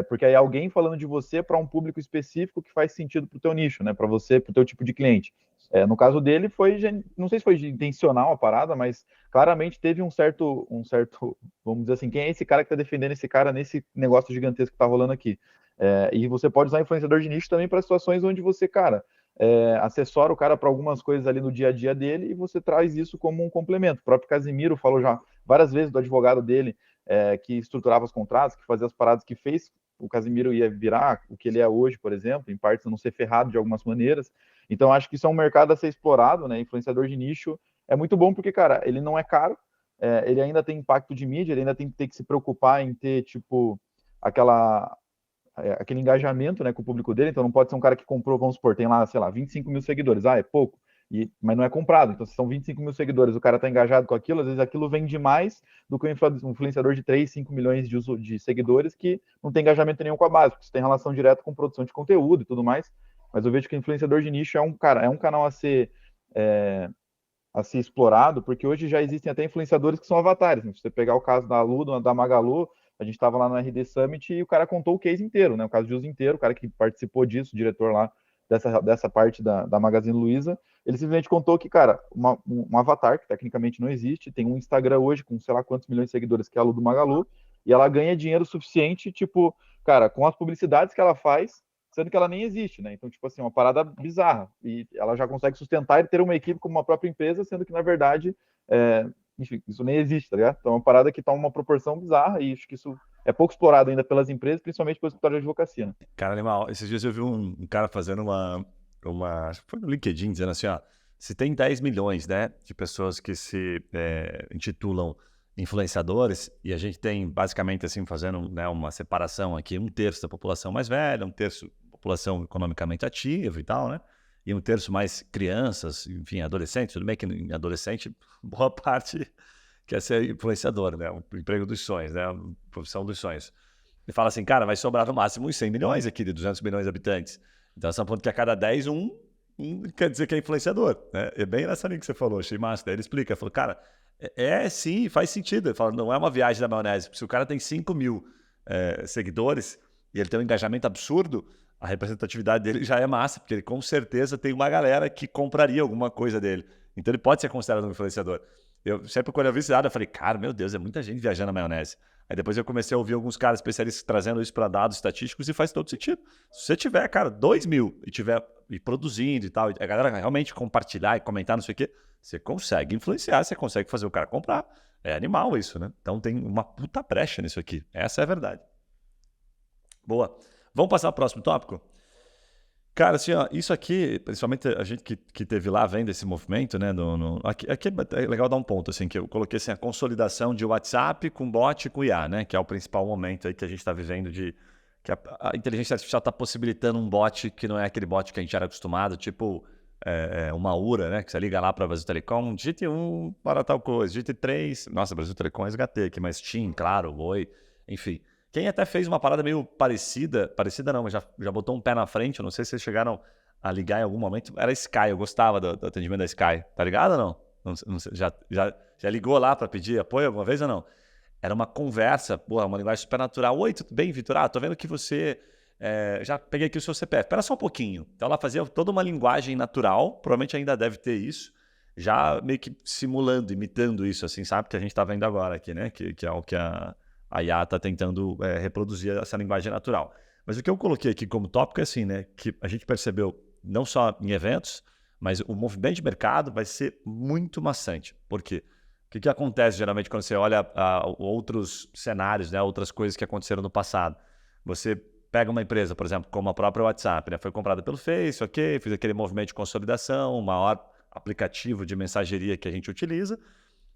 Porque aí alguém falando de você para um público específico que faz sentido para o teu nicho, né? Para você, para o teu tipo de cliente. No caso dele, não sei se foi intencional a parada, mas claramente teve um certo, vamos dizer assim, quem é esse cara que está defendendo esse cara nesse negócio gigantesco que está rolando aqui? E você pode usar influenciador de nicho também para situações onde você, cara, assessora o cara para algumas coisas ali no dia a dia dele e você traz isso como um complemento. O próprio Casimiro falou já várias vezes do advogado dele, que estruturava os contratos, que fazia as paradas, que fez o Casemiro ia virar o que ele é hoje, por exemplo, em partes não ser ferrado de algumas maneiras. Então, acho que isso é um mercado a ser explorado, né? Influenciador de nicho é muito bom porque, cara, ele não é caro, ele ainda tem impacto de mídia, ele ainda tem que ter que se preocupar em ter, tipo, aquele engajamento, né, com o público dele. Então, não pode ser um cara que comprou, vamos supor, tem lá, sei lá, 25 mil seguidores. Ah, é pouco. Mas não é comprado. Então, se são 25 mil seguidores, o cara está engajado com aquilo, às vezes aquilo vende mais do que um influenciador de 3, 5 milhões de seguidores que não tem engajamento nenhum com a base, porque isso tem relação direta com produção de conteúdo e tudo mais. Mas eu vejo que o influenciador de nicho é um canal a ser explorado, porque hoje já existem até influenciadores que são avatares. Né? Se você pegar o caso da Lu, da Magalu, a gente estava lá no RD Summit e o cara contou o case inteiro, né? O caso de uso inteiro, o cara que participou disso, o diretor lá dessa parte da Magazine Luiza, ele simplesmente contou que, cara, um avatar, que tecnicamente não existe, tem um Instagram hoje com sei lá quantos milhões de seguidores, que é a Lu do Magalu, e ela ganha dinheiro suficiente, tipo, cara, com as publicidades que ela faz, sendo que ela nem existe, né? Então, tipo assim, uma parada bizarra. E ela já consegue sustentar e ter uma equipe como uma própria empresa, sendo que, na verdade, enfim, isso nem existe, tá ligado? Então, é uma parada que toma uma proporção bizarra e acho que isso é pouco explorado ainda pelas empresas, principalmente pelo escritório de advocacia, né? Cara, animal, esses dias eu vi um cara fazendo acho que foi no LinkedIn, dizendo assim, ó, se tem 10 milhões, né, de pessoas que se intitulam influenciadores, e a gente tem basicamente assim, fazendo, né, uma separação aqui, 1/3 da população mais velha, 1/3 população economicamente ativa e tal, né, e 1/3 mais crianças, enfim, adolescentes, tudo bem que em adolescente, boa parte quer ser influenciador, né, o emprego dos sonhos, né, a profissão dos sonhos. E fala assim, cara, vai sobrar no máximo uns 100 milhões aqui, de 200 milhões de habitantes. Então, você está falando que a cada 10, um quer dizer que é influenciador. Né? É bem nessa linha que você falou, achei massa. Daí ele explica, falou, cara, sim, faz sentido. Ele fala, não é uma viagem da maionese. Se o cara tem 5 mil seguidores e ele tem um engajamento absurdo, a representatividade dele já é massa, porque ele com certeza tem uma galera que compraria alguma coisa dele. Então, ele pode ser considerado um influenciador. Eu sempre, quando eu vi esse dado, eu falei, cara, meu Deus, é muita gente viajando na maionese. Aí depois eu comecei a ouvir alguns caras especialistas trazendo isso para dados estatísticos e faz todo sentido. Se você tiver, cara, 2 mil e tiver produzindo e tal, e a galera realmente compartilhar e comentar, não sei o quê, você consegue influenciar, você consegue fazer o cara comprar. É animal isso, né? Então tem uma puta brecha nisso aqui. Essa é a verdade. Boa. Vamos passar para o próximo tópico? Cara, assim, ó, isso aqui, principalmente a gente que teve lá vendo esse movimento, né? Aqui é legal dar um ponto, assim, que eu coloquei assim, a consolidação de WhatsApp com bot e com IA, né? Que é o principal momento aí que a gente está vivendo que a inteligência artificial está possibilitando um bot que não é aquele bot que a gente era acostumado, tipo uma URA, né? Que você liga lá para a Brasil Telecom, digite 1 para tal coisa, digite 3. Nossa, Brasil Telecom é SHT aqui, mas TIM, claro, Oi, enfim. Quem até fez uma parada meio parecida não, mas já botou um pé na frente, eu não sei se vocês chegaram a ligar em algum momento, era a Sky, eu gostava do atendimento da Sky, tá ligado ou não? Não sei, já ligou lá para pedir apoio alguma vez ou não? Era uma conversa, uma linguagem super natural. Oi, tudo bem, Vitor? Tô vendo que você... já peguei aqui o seu CPF. Espera só um pouquinho. Então ela fazia toda uma linguagem natural, provavelmente ainda deve ter isso, já meio que simulando, imitando isso, assim, sabe? Que a gente tá vendo agora aqui, né? Que é o que a IA está tentando reproduzir essa linguagem natural. Mas o que eu coloquei aqui como tópico é assim, né? Que a gente percebeu, não só em eventos, mas o movimento de mercado vai ser muito maçante. Por quê? O que acontece geralmente quando você olha outros cenários, né? Outras coisas que aconteceram no passado? Você pega uma empresa, por exemplo, como a própria WhatsApp, né? Foi comprada pelo Face, ok, fez aquele movimento de consolidação, o maior aplicativo de mensageria que a gente utiliza,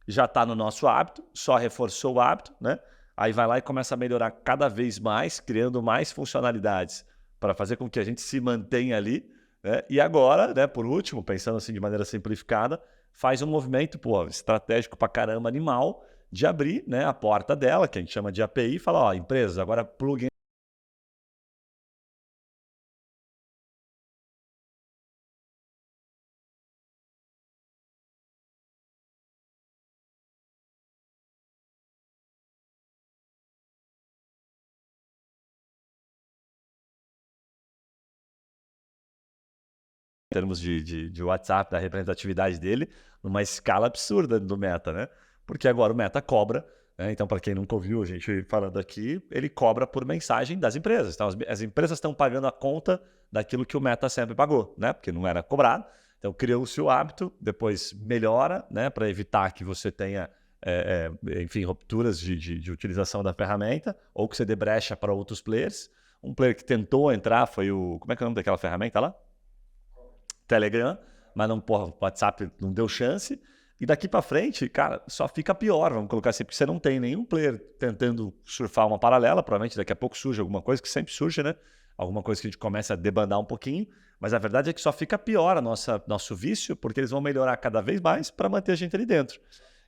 já está no nosso hábito, só reforçou o hábito, né? Aí vai lá e começa a melhorar cada vez mais, criando mais funcionalidades para fazer com que a gente se mantenha ali, né? E agora, né, por último, pensando assim de maneira simplificada, faz um movimento estratégico para caramba, animal, de abrir, né, a porta dela, que a gente chama de API, e falar, ó, empresas, agora pluguem em termos de WhatsApp, da representatividade dele, numa escala absurda do Meta, né? Porque agora o Meta cobra, né? Então, para quem nunca ouviu a gente falando aqui, ele cobra por mensagem das empresas. Então, as empresas estão pagando a conta daquilo que o Meta sempre pagou, né? Porque não era cobrado. Então, criou-se o hábito, depois melhora, né? Para evitar que você tenha enfim, rupturas de utilização da ferramenta, ou que você dê brecha para outros players. Um player que tentou entrar foi o... Como é que é o nome daquela ferramenta lá? Telegram, mas não, porra, o WhatsApp não deu chance. E daqui para frente, cara, só fica pior, vamos colocar assim, porque você não tem nenhum player tentando surfar uma paralela, provavelmente daqui a pouco surge alguma coisa, que sempre surge, né? Alguma coisa que a gente começa a debandar um pouquinho, mas a verdade é que só fica pior nosso vício, porque eles vão melhorar cada vez mais para manter a gente ali dentro.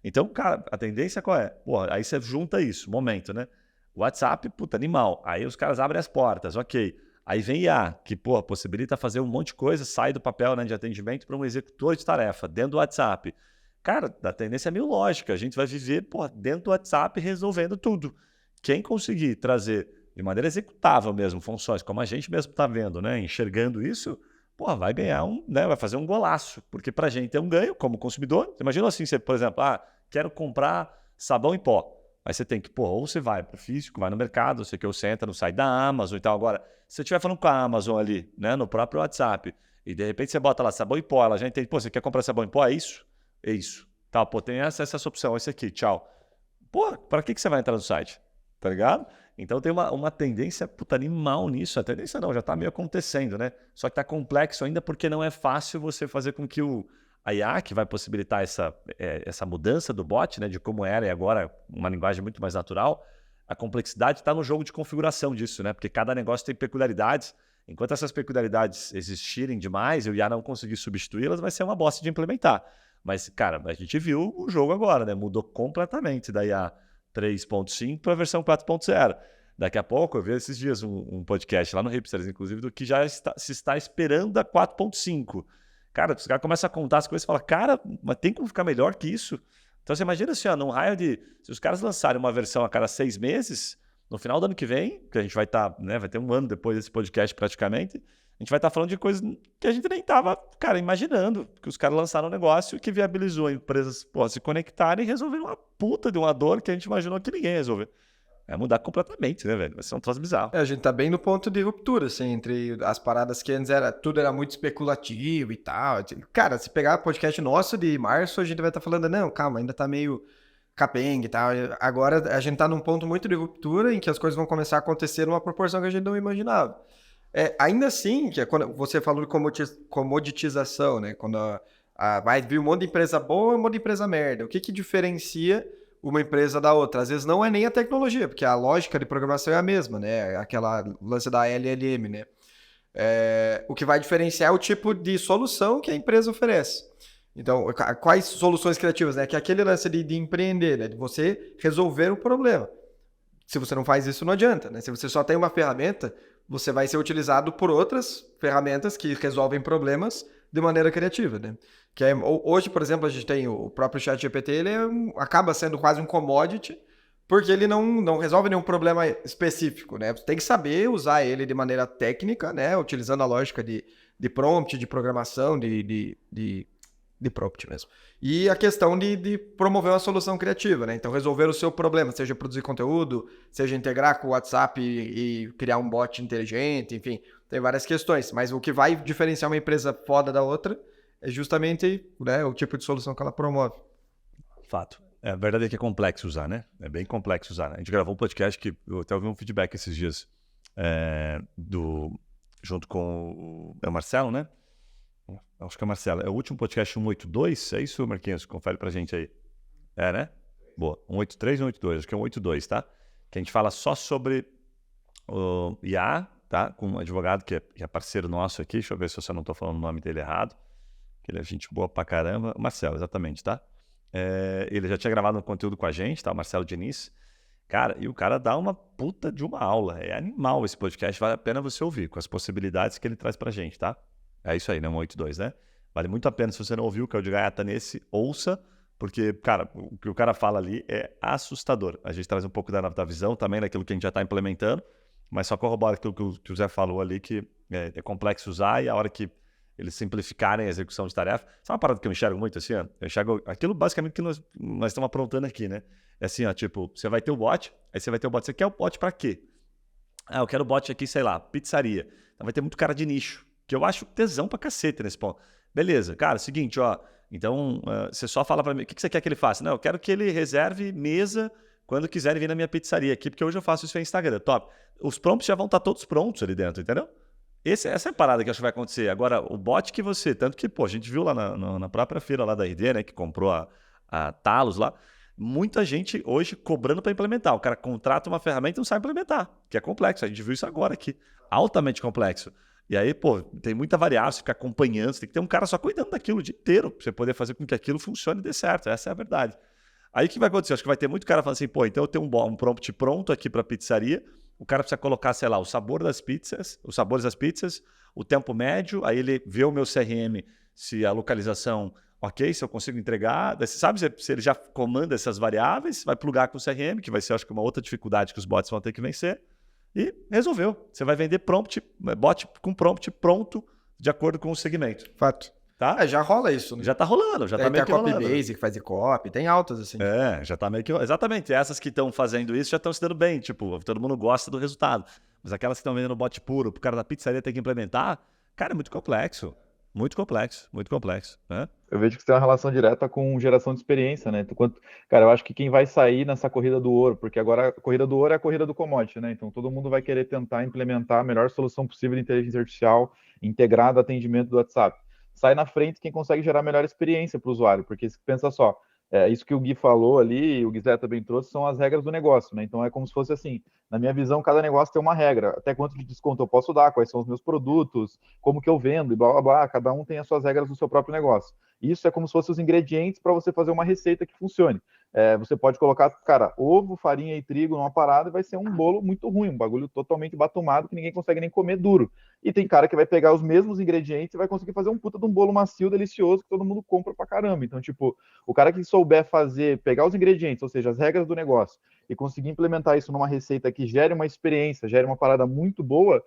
Então, cara, a tendência qual é? Pô, aí você junta isso, momento, né? WhatsApp, puta, animal. Aí os caras abrem as portas, ok. Aí vem IA, que pô, possibilita fazer um monte de coisa, sai do papel, né, de atendimento para um executor de tarefa dentro do WhatsApp. Cara, a tendência é meio lógica. A gente vai viver dentro do WhatsApp resolvendo tudo. Quem conseguir trazer de maneira executável mesmo funções, como a gente mesmo está vendo, né, enxergando isso, pô, vai ganhar vai fazer um golaço. Porque para a gente é um ganho como consumidor. Imagina assim, você, por exemplo, quero comprar sabão em pó. Aí você tem que, ou você vai para o físico, vai no mercado, você entra no site da Amazon e tal. Agora, se você estiver falando com a Amazon ali, né, no próprio WhatsApp, e de repente você bota lá sabão em pó, ela já entende, você quer comprar sabão em pó? É isso? É isso. Tá, tem essa opção, esse aqui, tchau. Pô, para que você vai entrar no site? Tá ligado? Então tem uma tendência animal nisso. A tendência não, já está meio acontecendo, né? Só que está complexo ainda porque não é fácil você fazer com que a IA, que vai possibilitar essa mudança do bot, né, de como era e agora uma linguagem muito mais natural, a complexidade está no jogo de configuração disso, né? Porque cada negócio tem peculiaridades. Enquanto essas peculiaridades existirem demais e o IA não conseguir substituí-las, vai ser uma bosta de implementar. Mas, cara, a gente viu o jogo agora, né? Mudou completamente da IA 3.5 para a versão 4.0. Daqui a pouco, eu vi esses dias um podcast lá no Hipsters, inclusive, do que já se está esperando a 4.5. Cara, os caras começam a contar as coisas e falam, cara, mas tem como ficar melhor que isso? Então você imagina assim, num raio de... Se os caras lançarem uma versão a cada 6 meses, no final do ano que vem, que a gente vai estar, né, vai ter um ano depois desse podcast praticamente, a gente vai estar falando de coisas que a gente nem estava, cara, imaginando. Que os caras lançaram um negócio que viabilizou empresas se conectarem e resolveram uma puta de uma dor que a gente imaginou que ninguém ia resolver. Vai mudar completamente, né, velho? Vai ser um troço bizarro. A gente tá bem no ponto de ruptura, assim, entre as paradas que antes tudo era muito especulativo e tal. Cara, se pegar podcast nosso de março, a gente vai estar falando, não, calma, ainda tá meio capenga e tal. Agora a gente tá num ponto muito de ruptura em que as coisas vão começar a acontecer numa proporção que a gente não imaginava. Ainda assim, que é quando você falou de comoditização, né? Quando vai vir um monte de empresa boa e um monte de empresa merda. O que diferencia uma empresa da outra? Às vezes não é nem a tecnologia, porque a lógica de programação é a mesma, né? Aquela lance da LLM, né? O que vai diferenciar é o tipo de solução que a empresa oferece. Então, quais soluções criativas, né? Que é aquele lance de empreender, né? De você resolver o problema. Se você não faz isso, não adianta, né? Se você só tem uma ferramenta, você vai ser utilizado por outras ferramentas que resolvem problemas de maneira criativa, né? Hoje, por exemplo, a gente tem o próprio ChatGPT, ele acaba sendo quase um commodity, porque ele não resolve nenhum problema específico, né? Você tem que saber usar ele de maneira técnica, né? Utilizando a lógica de prompt, de programação, de prompt mesmo. E a questão de promover uma solução criativa, né? Então, resolver o seu problema, seja produzir conteúdo, seja integrar com o WhatsApp e criar um bot inteligente, enfim, tem várias questões. Mas o que vai diferenciar uma empresa foda da outra é justamente, né, o tipo de solução que ela promove. Fato. A verdade é que é complexo usar, né? É bem complexo usar. Né? A gente gravou um podcast que eu até ouvi um feedback esses dias junto com o Marcelo, né? Acho que é o Marcelo. É o último podcast 182, é isso, Marquinhos? Confere pra gente aí. Né? Boa. 183 ou 182? Acho que é 182, tá? Que a gente fala só sobre o IA, tá? Com um advogado que é parceiro nosso aqui. Deixa eu ver se eu só não tô falando o nome dele errado. Que ele é gente boa pra caramba. Marcelo, exatamente, tá? Ele já tinha gravado um conteúdo com a gente, tá? O Marcelo Diniz. Cara, e o cara dá uma puta de uma aula. É animal esse podcast, vale a pena você ouvir, com as possibilidades que ele traz pra gente, tá? É isso aí, né? 182, né? Vale muito a pena, se você não ouviu, que é o de Gaiata nesse, ouça, porque, cara, o que o cara fala ali é assustador. A gente traz um pouco da visão também, daquilo que a gente já está implementando, mas só corrobora aquilo que o Zé falou ali, que é complexo usar, e a hora que eles simplificarem a execução de tarefa. Sabe uma parada que eu enxergo muito assim, ó? Eu enxergo aquilo basicamente que nós estamos aprontando aqui, né? É assim, ó, tipo, você vai ter o bot, aí você vai ter o bot. Você quer o bot para quê? Eu quero o bot aqui, sei lá, pizzaria. Então vai ter muito cara de nicho. Que eu acho tesão pra cacete nesse ponto. Beleza, cara, seguinte, ó. Então, você só fala pra mim, o que você quer que ele faça? Não, eu quero que ele reserve mesa quando quiserem vir na minha pizzaria aqui, porque hoje eu faço isso no Instagram. Top. Os prompts já vão estar todos prontos ali dentro, entendeu? Essa é a parada que eu acho que vai acontecer. Agora, o bot que você... Tanto que, pô, a gente viu lá na própria feira lá da RD, né? Que comprou a Talos lá. Muita gente hoje cobrando para implementar. O cara contrata uma ferramenta e não sabe implementar. Que é complexo. A gente viu isso agora aqui. Altamente complexo. E aí, pô, tem muita variável. Você fica acompanhando. Você tem que ter um cara só cuidando daquilo o dia inteiro. Pra você poder fazer com que aquilo funcione e dê certo. Essa é a verdade. Aí o que vai acontecer? Acho que vai ter muito cara falando assim, pô, então eu tenho um prompt pronto aqui para pizzaria. O cara precisa colocar, sei lá, o sabor das pizzas, os sabores das pizzas, o tempo médio, aí ele vê o meu CRM, se a localização, ok, se eu consigo entregar. Você sabe se ele já comanda essas variáveis, vai plugar com o CRM, que vai ser, acho que, uma outra dificuldade que os bots vão ter que vencer. E resolveu. Você vai vender bot com prompt pronto, de acordo com o segmento. Fato. Tá? Já rola isso, né? Já tá rolando, já tá meio que rolando. Tem a rolando. Copy Base que faz copy, tem altas assim. Já tá meio que... Exatamente, essas que estão fazendo isso já estão se dando bem, tipo, todo mundo gosta do resultado. Mas aquelas que estão vendendo bot puro, pro cara da pizzaria ter que implementar, cara, é muito complexo. Muito complexo, né? Eu vejo que você tem uma relação direta com geração de experiência, né? Cara, eu acho que quem vai sair nessa corrida do ouro, porque agora a corrida do ouro é a corrida do commodity, né? Então todo mundo vai querer tentar implementar a melhor solução possível de inteligência artificial integrada ao atendimento do WhatsApp. Sai na frente quem consegue gerar melhor experiência para o usuário, porque pensa só, isso que o Gui falou ali, e o Guizé também trouxe, são as regras do negócio, né? Então é como se fosse assim, na minha visão, cada negócio tem uma regra, até quanto de desconto eu posso dar, quais são os meus produtos, como que eu vendo, e blá, blá, blá, cada um tem as suas regras do seu próprio negócio. Isso é como se fossem os ingredientes para você fazer uma receita que funcione. Você pode colocar, cara, ovo, farinha e trigo numa parada e vai ser um bolo muito ruim, um bagulho totalmente batumado que ninguém consegue nem comer duro. E tem cara que vai pegar os mesmos ingredientes e vai conseguir fazer um puta de um bolo macio, delicioso, que todo mundo compra pra caramba. Então, tipo, o cara que souber pegar os ingredientes, ou seja, as regras do negócio, e conseguir implementar isso numa receita que gere uma experiência, gere uma parada muito boa,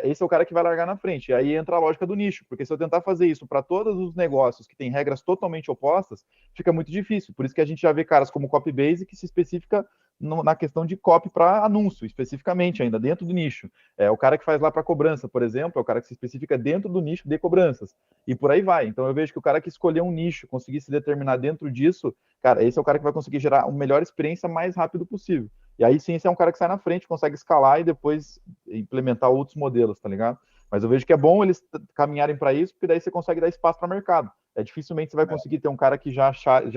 esse é o cara que vai largar na frente. E aí entra a lógica do nicho, porque se eu tentar fazer isso para todos os negócios que têm regras totalmente opostas, fica muito difícil. Por isso que a gente já vê caras como Copybase que se especifica na questão de copy para anúncio, especificamente ainda, dentro do nicho. O cara que faz lá para cobrança, por exemplo, é o cara que se especifica dentro do nicho de cobranças. E por aí vai. Então eu vejo que o cara que escolher um nicho, conseguir se determinar dentro disso, cara, esse é o cara que vai conseguir gerar uma melhor experiência mais rápido possível. E aí sim, esse é um cara que sai na frente, consegue escalar e depois implementar outros modelos, tá ligado? Mas eu vejo que é bom eles caminharem para isso, porque daí você consegue dar espaço para o mercado. Dificilmente você vai conseguir ter um cara que já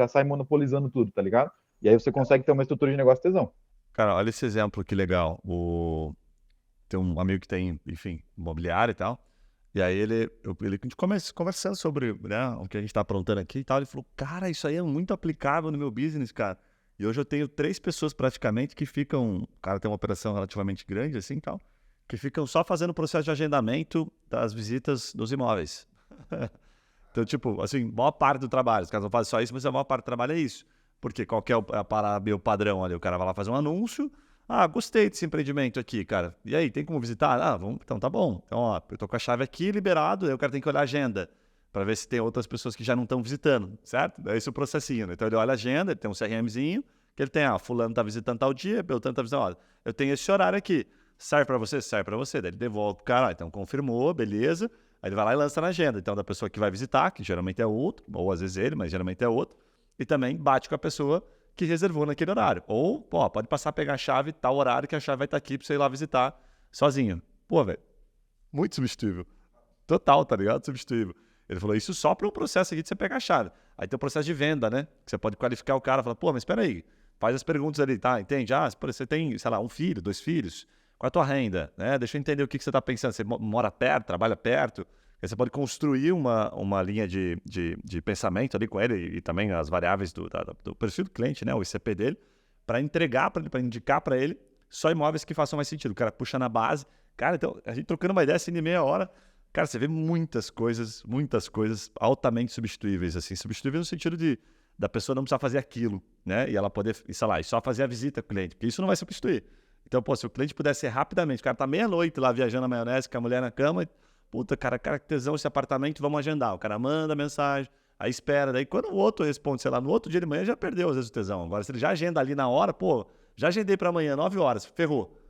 sai monopolizando tudo, tá ligado? E aí você consegue ter uma estrutura de negócio tesão. Cara, olha esse exemplo que legal. Tem um amigo que tem, enfim, imobiliário e tal. E aí a gente começa conversando sobre, né, o que a gente está aprontando aqui e tal. Ele falou, cara, isso aí é muito aplicável no meu business, cara. E hoje eu tenho 3 pessoas praticamente que ficam... O cara tem uma operação relativamente grande assim e tal. Que ficam só fazendo o processo de agendamento das visitas dos imóveis. Então, tipo, assim, a maior parte do trabalho. Os caras não fazem só isso, mas a maior parte do trabalho é isso. Porque qual que é o padrão ali? O cara vai lá fazer um anúncio. Ah, gostei desse empreendimento aqui, cara. E aí, tem como visitar? Ah, vamos, então tá bom. Então, ó, eu tô com a chave aqui liberado, aí o cara tem que olhar a agenda para ver se tem outras pessoas que já não estão visitando, certo? É esse o processinho, né? Então ele olha a agenda, ele tem um CRMzinho, que ele tem, fulano tá visitando tal dia, Beltrano tá visitando, olha, eu tenho esse horário aqui, serve para você? Serve para você. Daí ele devolve pro cara, então confirmou, beleza. Aí ele vai lá e lança na agenda. Então da pessoa que vai visitar, que geralmente é outro, ou às vezes ele, mas geralmente é outro, e também bate com a pessoa que reservou naquele horário. Ou, pode passar a pegar a chave, tal horário que a chave vai estar aqui para você ir lá visitar sozinho. Pô, velho, muito substituível. Total, tá ligado? Substituível. Ele falou, isso só para um processo aqui de você pegar a chave. Aí tem o processo de venda, né? Que você pode qualificar o cara, falar, pô, mas espera aí, faz as perguntas ali, tá? Entende? Você tem, sei lá, 1 filho, 2 filhos, qual é a tua renda? Né? Deixa eu entender o que você está pensando. Você mora perto, trabalha perto? Aí você pode construir uma linha de pensamento ali com ele e também as variáveis do perfil do cliente, né? O ICP dele, para entregar para ele, para indicar para ele só imóveis que façam mais sentido. O cara puxa na base. Cara, então, a gente trocando uma ideia assim de meia hora, cara, você vê muitas coisas altamente substituíveis, assim, substituíveis no sentido da pessoa não precisar fazer aquilo, né? E ela poder, sei lá, e só fazer a visita com o cliente, porque isso não vai substituir. Então, pô, se o cliente pudesse ser rapidamente, o cara tá meia-noite lá viajando na maionese com a mulher na cama, puta, cara, que tesão esse apartamento, vamos agendar. O cara manda mensagem, aí espera, daí quando o outro responde, sei lá, no outro dia de manhã já perdeu às vezes o tesão. Agora, se ele já agenda ali na hora, pô, já agendei para amanhã, 9 horas, ferrou.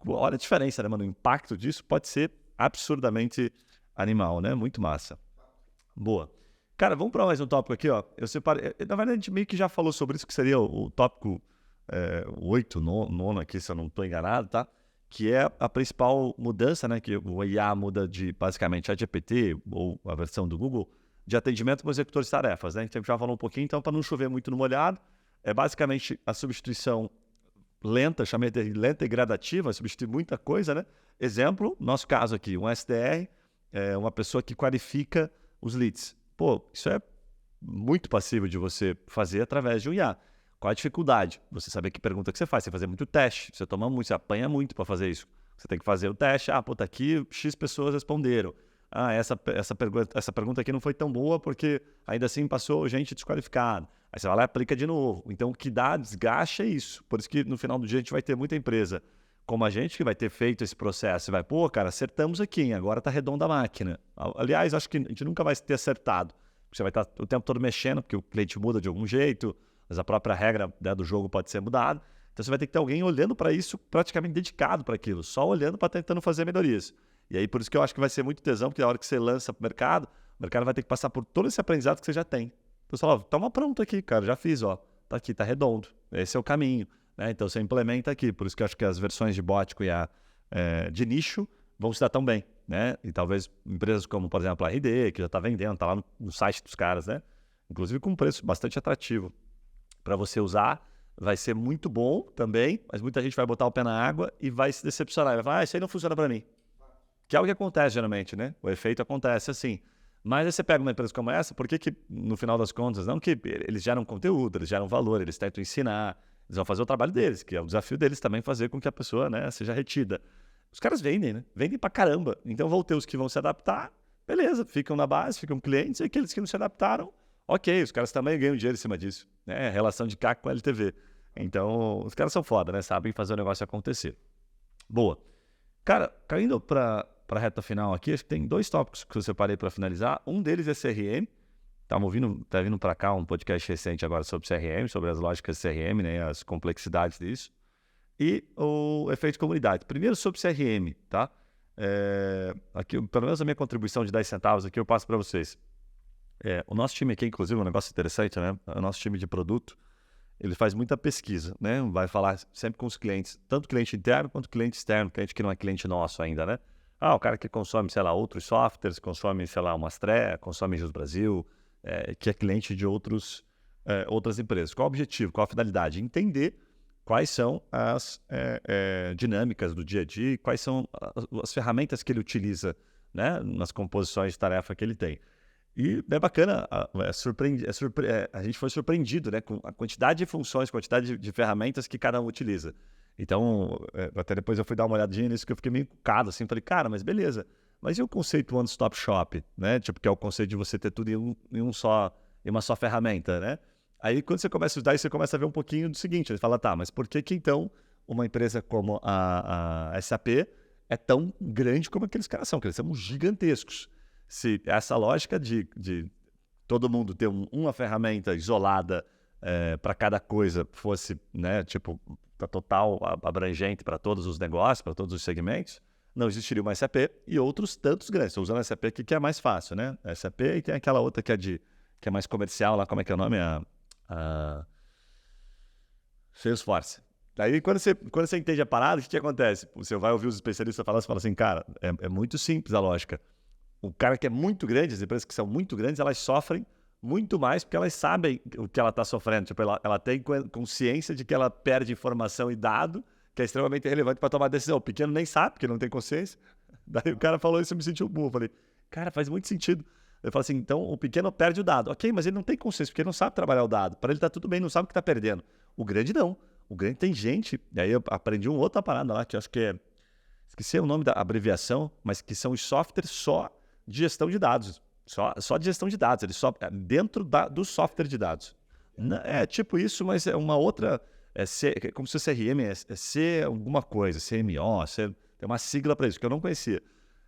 Olha a diferença, né, mano? O impacto disso pode ser absurdamente Animal, né? Muito massa. Boa. Cara, vamos para mais um tópico aqui, ó. Eu separei. Na verdade, a gente meio que já falou sobre isso, que seria o tópico 8, 9 aqui, se eu não estou enganado, tá? Que é a principal mudança, né? Que o IA muda de, basicamente, a GPT, ou a versão do Google, de atendimento para o executor de tarefas, né? A gente já falou um pouquinho, então, para não chover muito no molhado, é basicamente a substituição lenta, chamei de lenta e gradativa, substitui muita coisa, né? Exemplo, nosso caso aqui, um SDR, uma pessoa que qualifica os leads. Pô, isso é muito passível de você fazer através de um IA. Qual a dificuldade? Você saber que pergunta que você faz, você fazer muito teste, você toma muito, você apanha muito para fazer isso. Você tem que fazer o teste, tá aqui, X pessoas responderam. Essa pergunta aqui não foi tão boa porque ainda assim passou gente desqualificada. Aí você vai lá e aplica de novo. Então o que dá desgaste é isso. Por isso que no final do dia a gente vai ter muita empresa como a gente que vai ter feito esse processo e vai, cara, acertamos aqui, hein? Agora tá redonda a máquina. Aliás, acho que a gente nunca vai ter acertado. Você vai estar o tempo todo mexendo, porque o cliente muda de algum jeito, mas a própria regra, né, do jogo pode ser mudada. Então você vai ter que ter alguém olhando para isso, praticamente dedicado para aquilo, só olhando para tentando fazer melhorias. E aí por isso que eu acho que vai ser muito tesão, porque a hora que você lança para o mercado vai ter que passar por todo esse aprendizado que você já tem. Então você fala, toma pronto aqui, cara, já fiz, ó, tá aqui, tá redondo, esse é o caminho. Então você implementa aqui, por isso que eu acho que as versões de bot com IA de nicho vão se dar tão bem, né? E talvez empresas como, por exemplo, a RD, que já está vendendo, está lá no site dos caras, né? Inclusive com um preço bastante atrativo para você usar, vai ser muito bom também, mas muita gente vai botar o pé na água e vai se decepcionar, vai falar, isso aí não funciona para mim. Que é o que acontece geralmente, né? O efeito acontece assim. Mas aí você pega uma empresa como essa, por que no final das contas, não que eles geram conteúdo, eles geram valor, eles tentam ensinar, eles vão fazer o trabalho deles, que é o desafio deles também fazer com que a pessoa, né, seja retida. Os caras vendem, né? Vendem pra caramba. Então vão ter os que vão se adaptar, beleza, ficam na base, ficam clientes, e aqueles que não se adaptaram, ok, os caras também ganham dinheiro em cima disso, né? Relação de CAC com LTV. Então, os caras são foda, né? Sabem fazer o negócio acontecer. Boa. Cara, caindo para a reta final aqui, acho que tem 2 tópicos que eu separei para finalizar. Um deles é CRM. Tá vindo para cá um podcast recente agora sobre CRM, sobre as lógicas de CRM, né, as complexidades disso. E o efeito de comunidade. Primeiro sobre CRM, tá? Aqui, pelo menos a minha contribuição de 10 centavos aqui eu passo para vocês. O nosso time aqui, inclusive, um negócio interessante, né? O nosso time de produto, ele faz muita pesquisa, né? Vai falar sempre com os clientes, tanto cliente interno quanto cliente externo, cliente que não é cliente nosso ainda, né? O cara que consome, sei lá, outros softwares, consome, sei lá, uma Astré, consome Jus Brasil, que é cliente de outras empresas. Qual o objetivo? Qual a finalidade? Entender quais são as dinâmicas do dia a dia, quais são as ferramentas que ele utiliza, né, nas composições de tarefa que ele tem. E é bacana, a gente foi surpreendido, né, com a quantidade de funções, quantidade de ferramentas que cada um utiliza. Então, até depois eu fui dar uma olhadinha nisso que eu fiquei meio encucado, assim, falei, cara, mas beleza, mas e o conceito One Stop Shop, né, tipo, que é o conceito de você ter tudo em uma só ferramenta, né? Aí quando você começa a estudar, você começa a ver um pouquinho do seguinte, ele fala, tá, mas por que então uma empresa como a SAP é tão grande como aqueles caras são, que eles são gigantescos? Se essa lógica de todo mundo ter uma ferramenta isolada para cada coisa fosse, né, tipo, total abrangente para todos os negócios, para todos os segmentos, não existiria uma SAP e outros tantos grandes. Estou usando a SAP aqui que é mais fácil, né? A SAP e tem aquela outra que é mais comercial lá, como é que é o nome? A Salesforce. Daí, quando você entende a parada, o que acontece? Você vai ouvir os especialistas falar, você fala assim, cara, é muito simples a lógica. O cara que é muito grande, as empresas que são muito grandes, elas sofrem muito mais porque elas sabem o que ela está sofrendo. Tipo, ela tem consciência de que ela perde informação e dado que é extremamente relevante para tomar decisão. O pequeno nem sabe, porque não tem consciência. Daí o cara falou isso, eu me senti um burro. Eu falei, cara, faz muito sentido. Eu falo assim, então o pequeno perde o dado. Ok, mas ele não tem consciência, porque ele não sabe trabalhar o dado. Para ele tá tudo bem, não sabe o que está perdendo. O grande não. O grande tem gente. E aí eu aprendi uma outra parada lá, que eu acho que esqueci o nome da abreviação, mas que são os softwares só de gestão de dados. Só de gestão de dados. Ele só dentro do software de dados. É tipo isso, mas é uma outra... como se o CRM é C alguma coisa, CMO, tem uma sigla para isso, que eu não conhecia.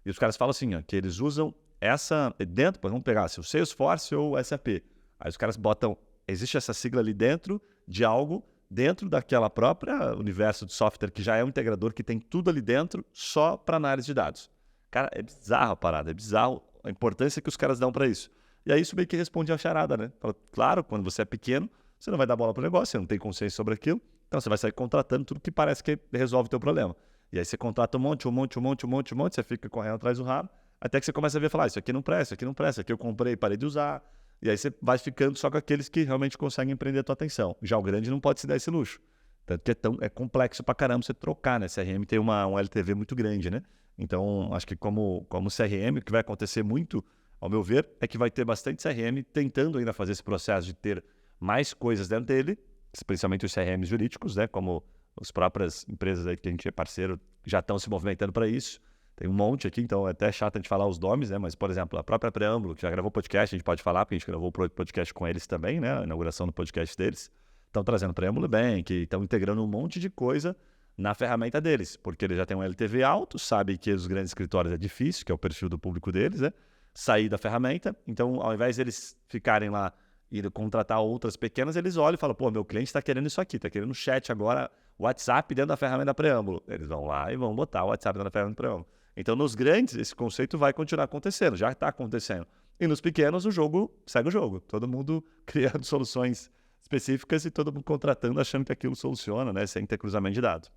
E os caras falam assim, ó, que eles usam essa dentro, vamos pegar o Salesforce ou o SAP. Aí os caras botam, existe essa sigla ali dentro de algo, dentro daquela própria universo de software que já é um integrador, que tem tudo ali dentro só para análise de dados. Cara, é bizarro a parada, é bizarro a importância que os caras dão para isso. E aí isso meio que responde a charada, né? Fala, claro, quando você é pequeno, você não vai dar bola pro negócio, você não tem consciência sobre aquilo, então você vai sair contratando tudo que parece que resolve o teu problema. E aí você contrata um monte, você fica correndo atrás do rabo, até que você começa a ver e falar, isso aqui não presta, isso aqui não presta, isso aqui eu comprei e parei de usar. E aí você vai ficando só com aqueles que realmente conseguem prender a tua atenção. Já o grande não pode se dar esse luxo. Tanto que é complexo pra caramba você trocar, né? CRM tem um LTV muito grande, né? Então, acho que como CRM, o que vai acontecer muito, ao meu ver, é que vai ter bastante CRM tentando ainda fazer esse processo de ter mais coisas dentro dele, principalmente os CRMs jurídicos, né? Como as próprias empresas aí que a gente é parceiro já estão se movimentando para isso. Tem um monte aqui, então é até chato a gente falar os nomes, né? Mas, por exemplo, a própria Preâmbulo, que já gravou podcast, a gente pode falar, porque a gente gravou o podcast com eles também, né? A inauguração do podcast deles. Estão trazendo Preâmbulo Bank, estão integrando um monte de coisa na ferramenta deles, porque eles já têm um LTV alto, sabem que os grandes escritórios é difícil, que é o perfil do público deles, né? Sair da ferramenta. Então, ao invés deles ficarem lá e contratar outras pequenas, eles olham e falam, pô, meu cliente está querendo isso aqui, está querendo chat agora, WhatsApp dentro da ferramenta da Preâmbulo. Eles vão lá e vão botar o WhatsApp dentro da ferramenta da Preâmbulo. Então, nos grandes, esse conceito vai continuar acontecendo, já está acontecendo. E nos pequenos, o jogo segue o jogo. Todo mundo criando soluções específicas e todo mundo contratando, achando que aquilo soluciona, né? Sem ter cruzamento de dados.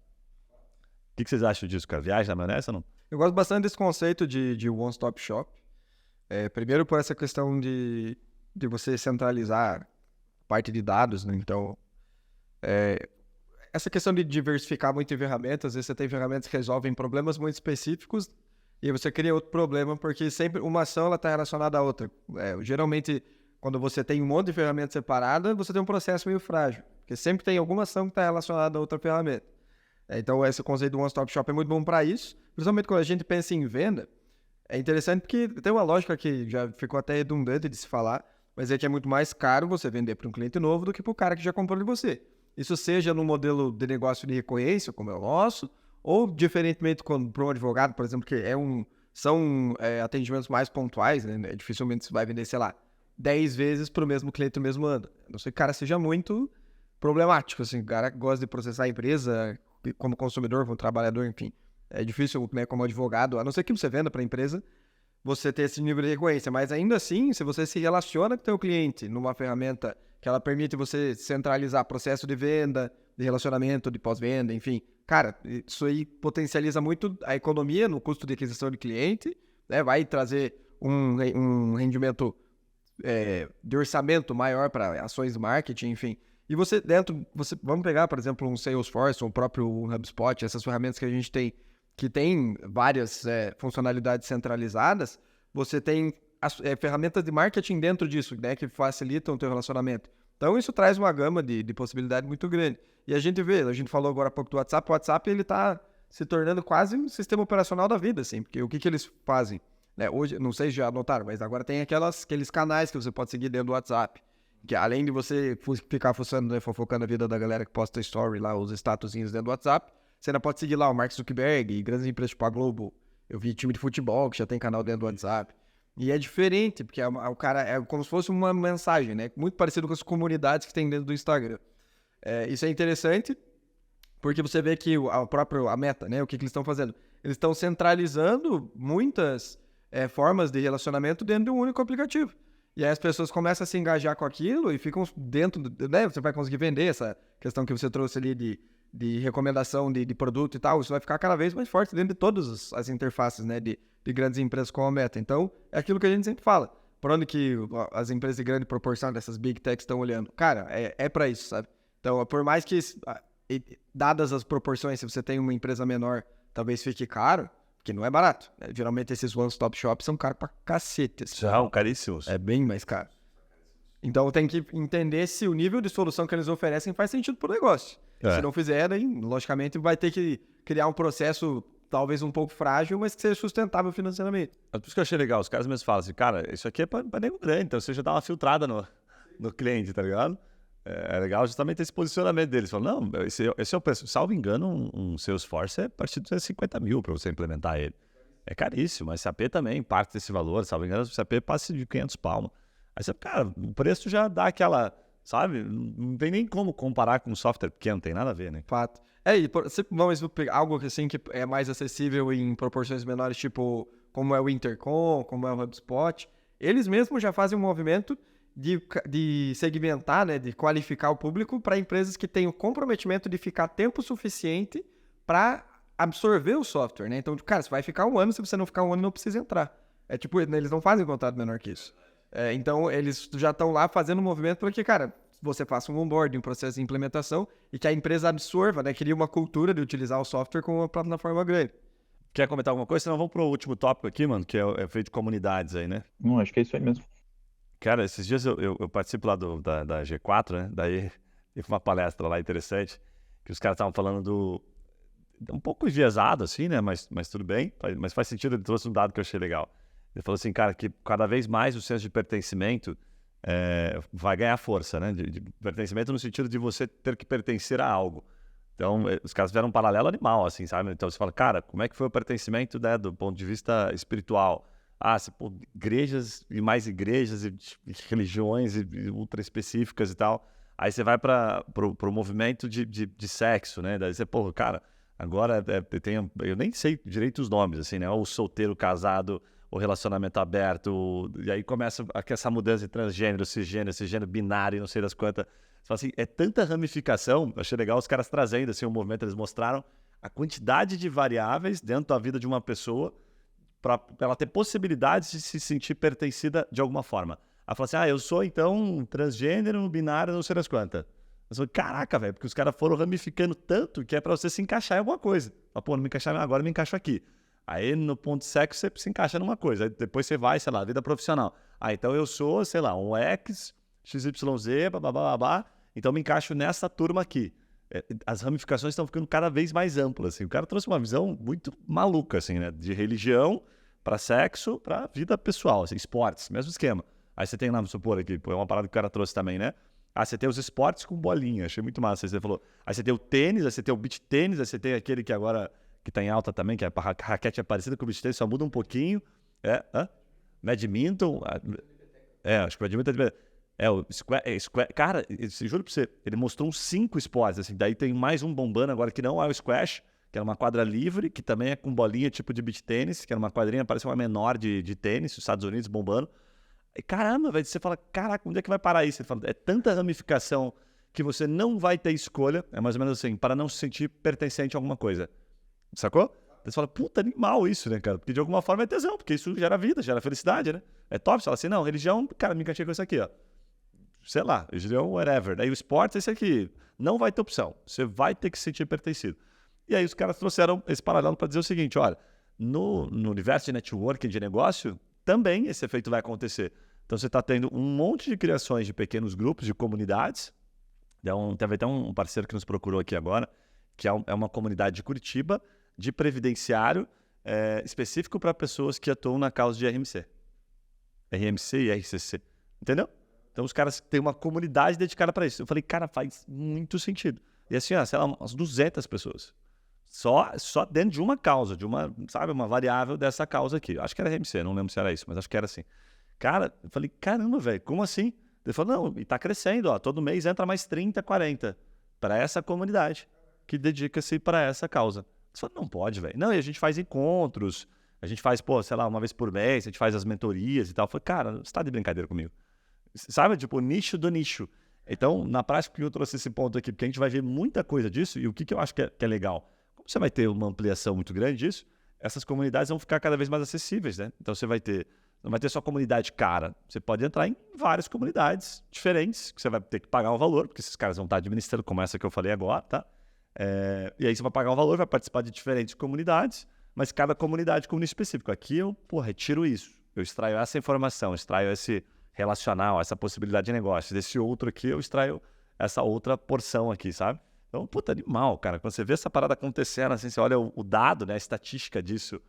O que vocês acham disso, cara? Viagem na maionese ou não? Eu gosto bastante desse conceito de one-stop shop. Primeiro por essa questão de você centralizar parte de dados, né? Então, essa questão de diversificar muito em ferramentas, às vezes você tem ferramentas que resolvem problemas muito específicos e você cria outro problema, porque sempre uma ação está relacionada à outra. Geralmente, quando você tem um monte de ferramentas separadas, você tem um processo meio frágil, porque sempre tem alguma ação que está relacionada a outra ferramenta. Então, esse conceito do one-stop shop é muito bom para isso, principalmente quando a gente pensa em venda. É interessante porque tem uma lógica que já ficou até redundante de se falar, mas é que é muito mais caro você vender para um cliente novo do que para o cara que já comprou de você. Isso seja no modelo de negócio de recorrência, como é o nosso, ou diferentemente para um advogado, por exemplo, que são atendimentos mais pontuais, né? Dificilmente você vai vender, sei lá, 10 vezes para o mesmo cliente no mesmo ano. A não ser que o cara seja muito problemático, assim, o cara gosta de processar a empresa como consumidor, como trabalhador, enfim. É difícil, né, como advogado, a não ser que você venda para a empresa, você ter esse nível de recorrência. Mas ainda assim, se você se relaciona com o teu cliente numa ferramenta que ela permite você centralizar processo de venda, de relacionamento, de pós-venda, enfim. Cara, isso aí potencializa muito a economia no custo de aquisição de cliente, né? Vai trazer um rendimento de orçamento maior para ações de marketing, enfim. E vamos pegar, por exemplo, um Salesforce, ou o próprio HubSpot, essas ferramentas que a gente tem, que tem várias funcionalidades centralizadas, você tem ferramentas de marketing dentro disso, né, que facilitam o teu relacionamento. Então, isso traz uma gama de possibilidade muito grande. E a gente falou agora há pouco do WhatsApp, o WhatsApp ele está se tornando quase um sistema operacional da vida, assim, porque o que eles fazem? Né, hoje, não sei se já notaram, mas agora tem aqueles canais que você pode seguir dentro do WhatsApp, que além de você ficar fuçando, né, fofocando a vida da galera que posta story lá, os statusinhos dentro do WhatsApp, você ainda pode seguir lá o Mark Zuckerberg, grandes empresas tipo a Globo. Eu vi time de futebol que já tem canal dentro do WhatsApp. E é diferente, porque o cara é como se fosse uma mensagem, né? Muito parecido com as comunidades que tem dentro do Instagram. Isso é interessante, porque você vê que a Meta, né? O que eles estão fazendo? Eles estão centralizando muitas formas de relacionamento dentro de um único aplicativo. E aí as pessoas começam a se engajar com aquilo e ficam dentro, né? Você vai conseguir vender essa questão que você trouxe ali de recomendação de produto e tal, isso vai ficar cada vez mais forte dentro de todas as interfaces, né, de grandes empresas como a Meta. Então, é aquilo que a gente sempre fala. Por onde que as empresas de grande proporção dessas big techs estão olhando? Cara, é para isso, sabe? Então, por mais que, dadas as proporções, se você tem uma empresa menor, talvez fique caro, porque não é barato. Né? Geralmente, esses one-stop shops são caros pra cacete. Assim. São caríssimos. É bem mais caro. Então, tem que entender se o nível de solução que eles oferecem faz sentido pro negócio. Se não fizer, aí, logicamente, vai ter que criar um processo talvez um pouco frágil, mas que seja sustentável financeiramente. É por isso que eu achei legal. Os caras mesmo falam assim, cara, isso aqui é pra nego grande, então você já dá uma filtrada no cliente, tá ligado? É legal justamente esse posicionamento deles. Falam, não, esse é o preço. Salvo engano, um Salesforce é a partir de 250 mil para você implementar ele. É caríssimo, mas SAP também parte desse valor. Salvo engano, o SAP passa de 500 palmas. Aí você, cara, o preço já dá aquela... Sabe? Não tem nem como comparar com um software pequeno, não tem nada a ver, né? Fato. Vamos pegar algo assim que é mais acessível em proporções menores, tipo como é o Intercom, como é o HubSpot, eles mesmos já fazem um movimento de segmentar, né, de qualificar o público para empresas que têm o comprometimento de ficar tempo suficiente para absorver o software, né? Então, cara, você vai ficar um ano, se você não ficar um ano, não precisa entrar. É tipo, eles não fazem contrato menor que isso. Então, eles já estão lá fazendo um movimento para que, cara, você faça um onboarding, um processo de implementação e que a empresa absorva, né? Cria uma cultura de utilizar o software como uma plataforma grande. Quer comentar alguma coisa? Senão vamos pro último tópico aqui, mano, que é feito de comunidades aí, né? Não, acho que é isso aí mesmo. Cara, esses dias eu participo lá da G4, né? Daí teve uma palestra lá interessante, que os caras estavam falando um pouco enviesado, assim, né? Mas tudo bem, mas faz sentido, ele trouxe um dado que eu achei legal. Ele falou assim, cara, que cada vez mais o senso de pertencimento vai ganhar força, né? De pertencimento no sentido de você ter que pertencer a algo. Então, os caras fizeram um paralelo animal, assim, sabe? Então, você fala, cara, como é que foi o pertencimento, né, do ponto de vista espiritual? Igrejas e mais igrejas e religiões e ultra específicas e tal. Aí você vai para o movimento de sexo, né? Daí você, cara, agora eu nem sei direito os nomes, assim, né? O solteiro, casado, o relacionamento aberto, e aí começa essa mudança de transgênero, cisgênero binário, não sei das quantas. Você fala assim, é tanta ramificação, achei legal os caras trazendo assim, um movimento, eles mostraram a quantidade de variáveis dentro da vida de uma pessoa para ela ter possibilidades de se sentir pertencida de alguma forma. Ela fala assim, eu sou então transgênero, binário, não sei das quantas. Eu falei, caraca, velho, porque os caras foram ramificando tanto que é para você se encaixar em alguma coisa. Não me encaixar agora, eu me encaixo aqui. Aí no ponto sexo você se encaixa numa coisa, aí depois você vai, sei lá, vida profissional. Então eu sou, sei lá, um X, XYZ, babá, então me encaixo nessa turma aqui. As ramificações estão ficando cada vez mais amplas, assim. O cara trouxe uma visão muito maluca, assim, né? De religião para sexo, para vida pessoal, assim, esportes, mesmo esquema. Aí você tem lá, vamos supor aqui, é uma parada que o cara trouxe também, né? Você tem os esportes com bolinha, achei muito massa, você falou. Aí você tem o tênis, aí você tem o beach tênis, aí você tem aquele que agora que tá em alta também, que a raquete é parecida com o beach tênis, só muda um pouquinho. Badminton, acho que o badminton o squash, cara, juro pra você, ele mostrou uns 5 esportes, assim, daí tem mais um bombando agora que não é o squash, que era uma quadra livre, que também é com bolinha tipo de beach tênis, que era uma quadrinha, parece uma menor de tênis, os Estados Unidos bombando. E caramba, velho, você fala, caraca, onde é que vai parar isso? Ele fala, é tanta ramificação que você não vai ter escolha, é mais ou menos assim, para não se sentir pertencente a alguma coisa. Sacou? Você fala, puta, animal isso, né, cara? Porque de alguma forma é tesão, porque isso gera vida, gera felicidade, né? É top, você fala assim, não, religião, cara, me encaixei com isso aqui, ó. Sei lá, religião, whatever. Daí o esporte é esse aqui. Não vai ter opção. Você vai ter que se sentir pertencido. E aí os caras trouxeram esse paralelo para dizer o seguinte, olha, no universo de networking, de negócio, também esse efeito vai acontecer. Então você está tendo um monte de criações de pequenos grupos, de comunidades. Teve até um parceiro que nos procurou aqui agora, que é uma comunidade de Curitiba, de previdenciário, específico para pessoas que atuam na causa de RMC. RMC e RCC. Entendeu? Então os caras têm uma comunidade dedicada para isso. Eu falei, cara, faz muito sentido. E assim, sei lá, umas 200 pessoas. Só dentro de uma causa, de uma variável dessa causa aqui. Acho que era RMC, não lembro se era isso, mas acho que era assim. Cara, eu falei, caramba, velho, como assim? Ele falou, não, e tá crescendo, ó, todo mês entra mais 30, 40 para essa comunidade que dedica-se para essa causa. Você falou, não pode, velho. Não, e a gente faz encontros, a gente faz, sei lá, uma vez por mês, a gente faz as mentorias e tal. Eu falei, cara, você tá de brincadeira comigo. Sabe, tipo, nicho do nicho. Então, na prática, eu trouxe esse ponto aqui, porque a gente vai ver muita coisa disso, e o que eu acho que é legal? Como você vai ter uma ampliação muito grande disso, essas comunidades vão ficar cada vez mais acessíveis, né? Então, não vai ter só comunidade cara, você pode entrar em várias comunidades diferentes, que você vai ter que pagar um valor, porque esses caras vão estar administrando, como essa que eu falei agora, tá? E aí você vai pagar um valor, vai participar de diferentes comunidades, mas cada comunidade com um nicho específico. Aqui eu, retiro isso, eu extraio essa informação, extraio esse relacional, essa possibilidade de negócio. Desse outro aqui, eu extraio essa outra porção aqui, sabe? Então, puta, animal, cara. Quando você vê essa parada acontecendo, assim, você olha o dado, né, a estatística disso,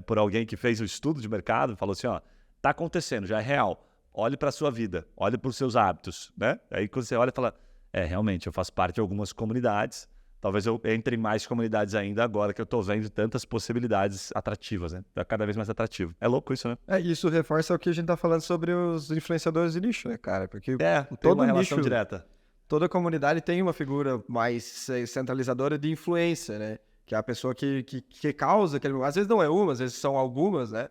por alguém que fez o estudo de mercado, falou assim, ó, tá acontecendo, já é real. Olhe para a sua vida, olhe para os seus hábitos, né? Aí quando você olha e fala, realmente, eu faço parte de algumas comunidades, talvez eu entre em mais comunidades ainda agora que eu estou vendo tantas possibilidades atrativas, né? Tá cada vez mais atrativo. É louco isso, né? Isso reforça o que a gente tá falando sobre os influenciadores de nicho, né, cara? Porque tem uma relação direta. Toda comunidade tem uma figura mais centralizadora de influência, né? que é a pessoa que causa aquele... Às vezes não é uma, às vezes são algumas, né?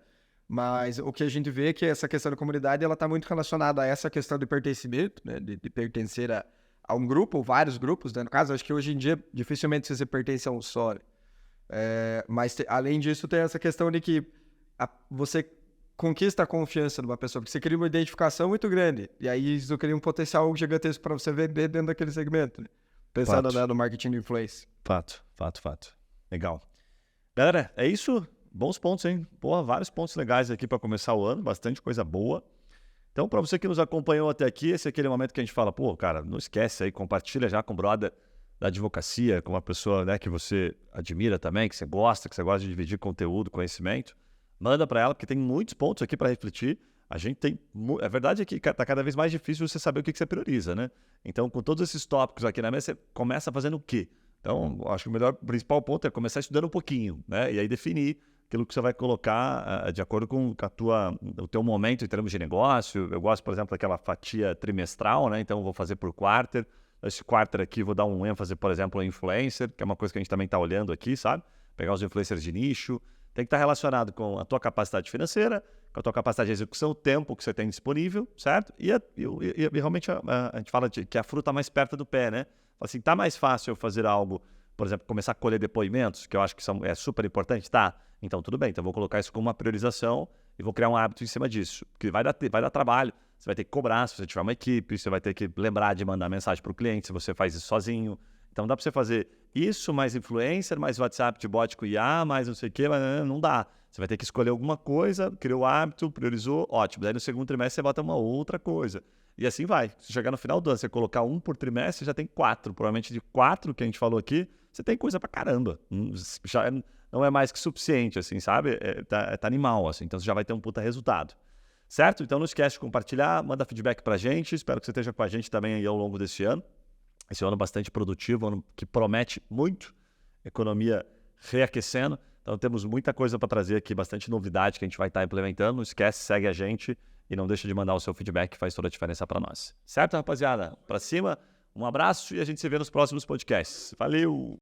Mas o que a gente vê é que essa questão da comunidade, ela está muito relacionada a essa questão de pertencimento, né? De pertencer a um grupo, ou vários grupos, né? No caso, acho que hoje em dia, dificilmente você pertence a um só, né? Mas, além disso, tem essa questão de que você conquista a confiança de uma pessoa, porque você cria uma identificação muito grande, e aí isso cria um potencial gigantesco para você vender dentro daquele segmento, né? Pensando, né, no marketing de influência. Fato. Legal. Galera, é isso. Bons pontos, hein? Porra, vários pontos legais aqui para começar o ano, bastante coisa boa. Então, para você que nos acompanhou até aqui, esse é aquele momento que a gente fala, pô, cara, não esquece aí, compartilha já com o brother da advocacia, com uma pessoa, né, que você admira também, que você gosta de dividir conteúdo, conhecimento. Manda para ela, porque tem muitos pontos aqui para refletir. A gente tem... A verdade é que está cada vez mais difícil você saber o que você prioriza, né? Então, com todos esses tópicos aqui na mesa, você começa fazendo o quê? Então, acho que o principal ponto é começar estudando um pouquinho, né? E aí definir aquilo que você vai colocar de acordo com o teu momento em termos de negócio. Eu gosto, por exemplo, daquela fatia trimestral, né? Então, vou fazer por quarter. Esse quarter aqui, vou dar um ênfase, por exemplo, em influencer, que é uma coisa que a gente também está olhando aqui, sabe? Pegar os influencers de nicho. Tem que estar relacionado com a tua capacidade financeira, com a tua capacidade de execução, o tempo que você tem disponível, certo? E realmente a gente fala que a fruta está mais perto do pé, né? Assim, está mais fácil eu fazer algo, por exemplo, começar a colher depoimentos, que eu acho que é super importante, tá? Então, tudo bem, então eu vou colocar isso como uma priorização e vou criar um hábito em cima disso, porque vai dar trabalho, você vai ter que cobrar se você tiver uma equipe, você vai ter que lembrar de mandar mensagem para o cliente se você faz isso sozinho. Então, dá para você fazer isso, mais influencer, mais WhatsApp de bot com IA, mais não sei o quê, mas não dá. Você vai ter que escolher alguma coisa, criou o hábito, priorizou, ótimo. Daí no segundo trimestre você bota uma outra coisa. E assim vai. Se chegar no final do ano, você colocar 1 por trimestre, já tem 4. Provavelmente de 4 que a gente falou aqui, você tem coisa pra caramba. Já não é mais que suficiente, assim, sabe? Tá animal, assim. Então você já vai ter um puta resultado. Certo? Então não esquece de compartilhar, manda feedback pra gente. Espero que você esteja com a gente também aí ao longo desse ano. Esse ano bastante produtivo, ano que promete muito, economia reaquecendo. Então temos muita coisa para trazer aqui, bastante novidade que a gente vai estar implementando. Não esquece, segue a gente e não deixa de mandar o seu feedback, que faz toda a diferença para nós. Certo, rapaziada? Para cima, um abraço e a gente se vê nos próximos podcasts. Valeu!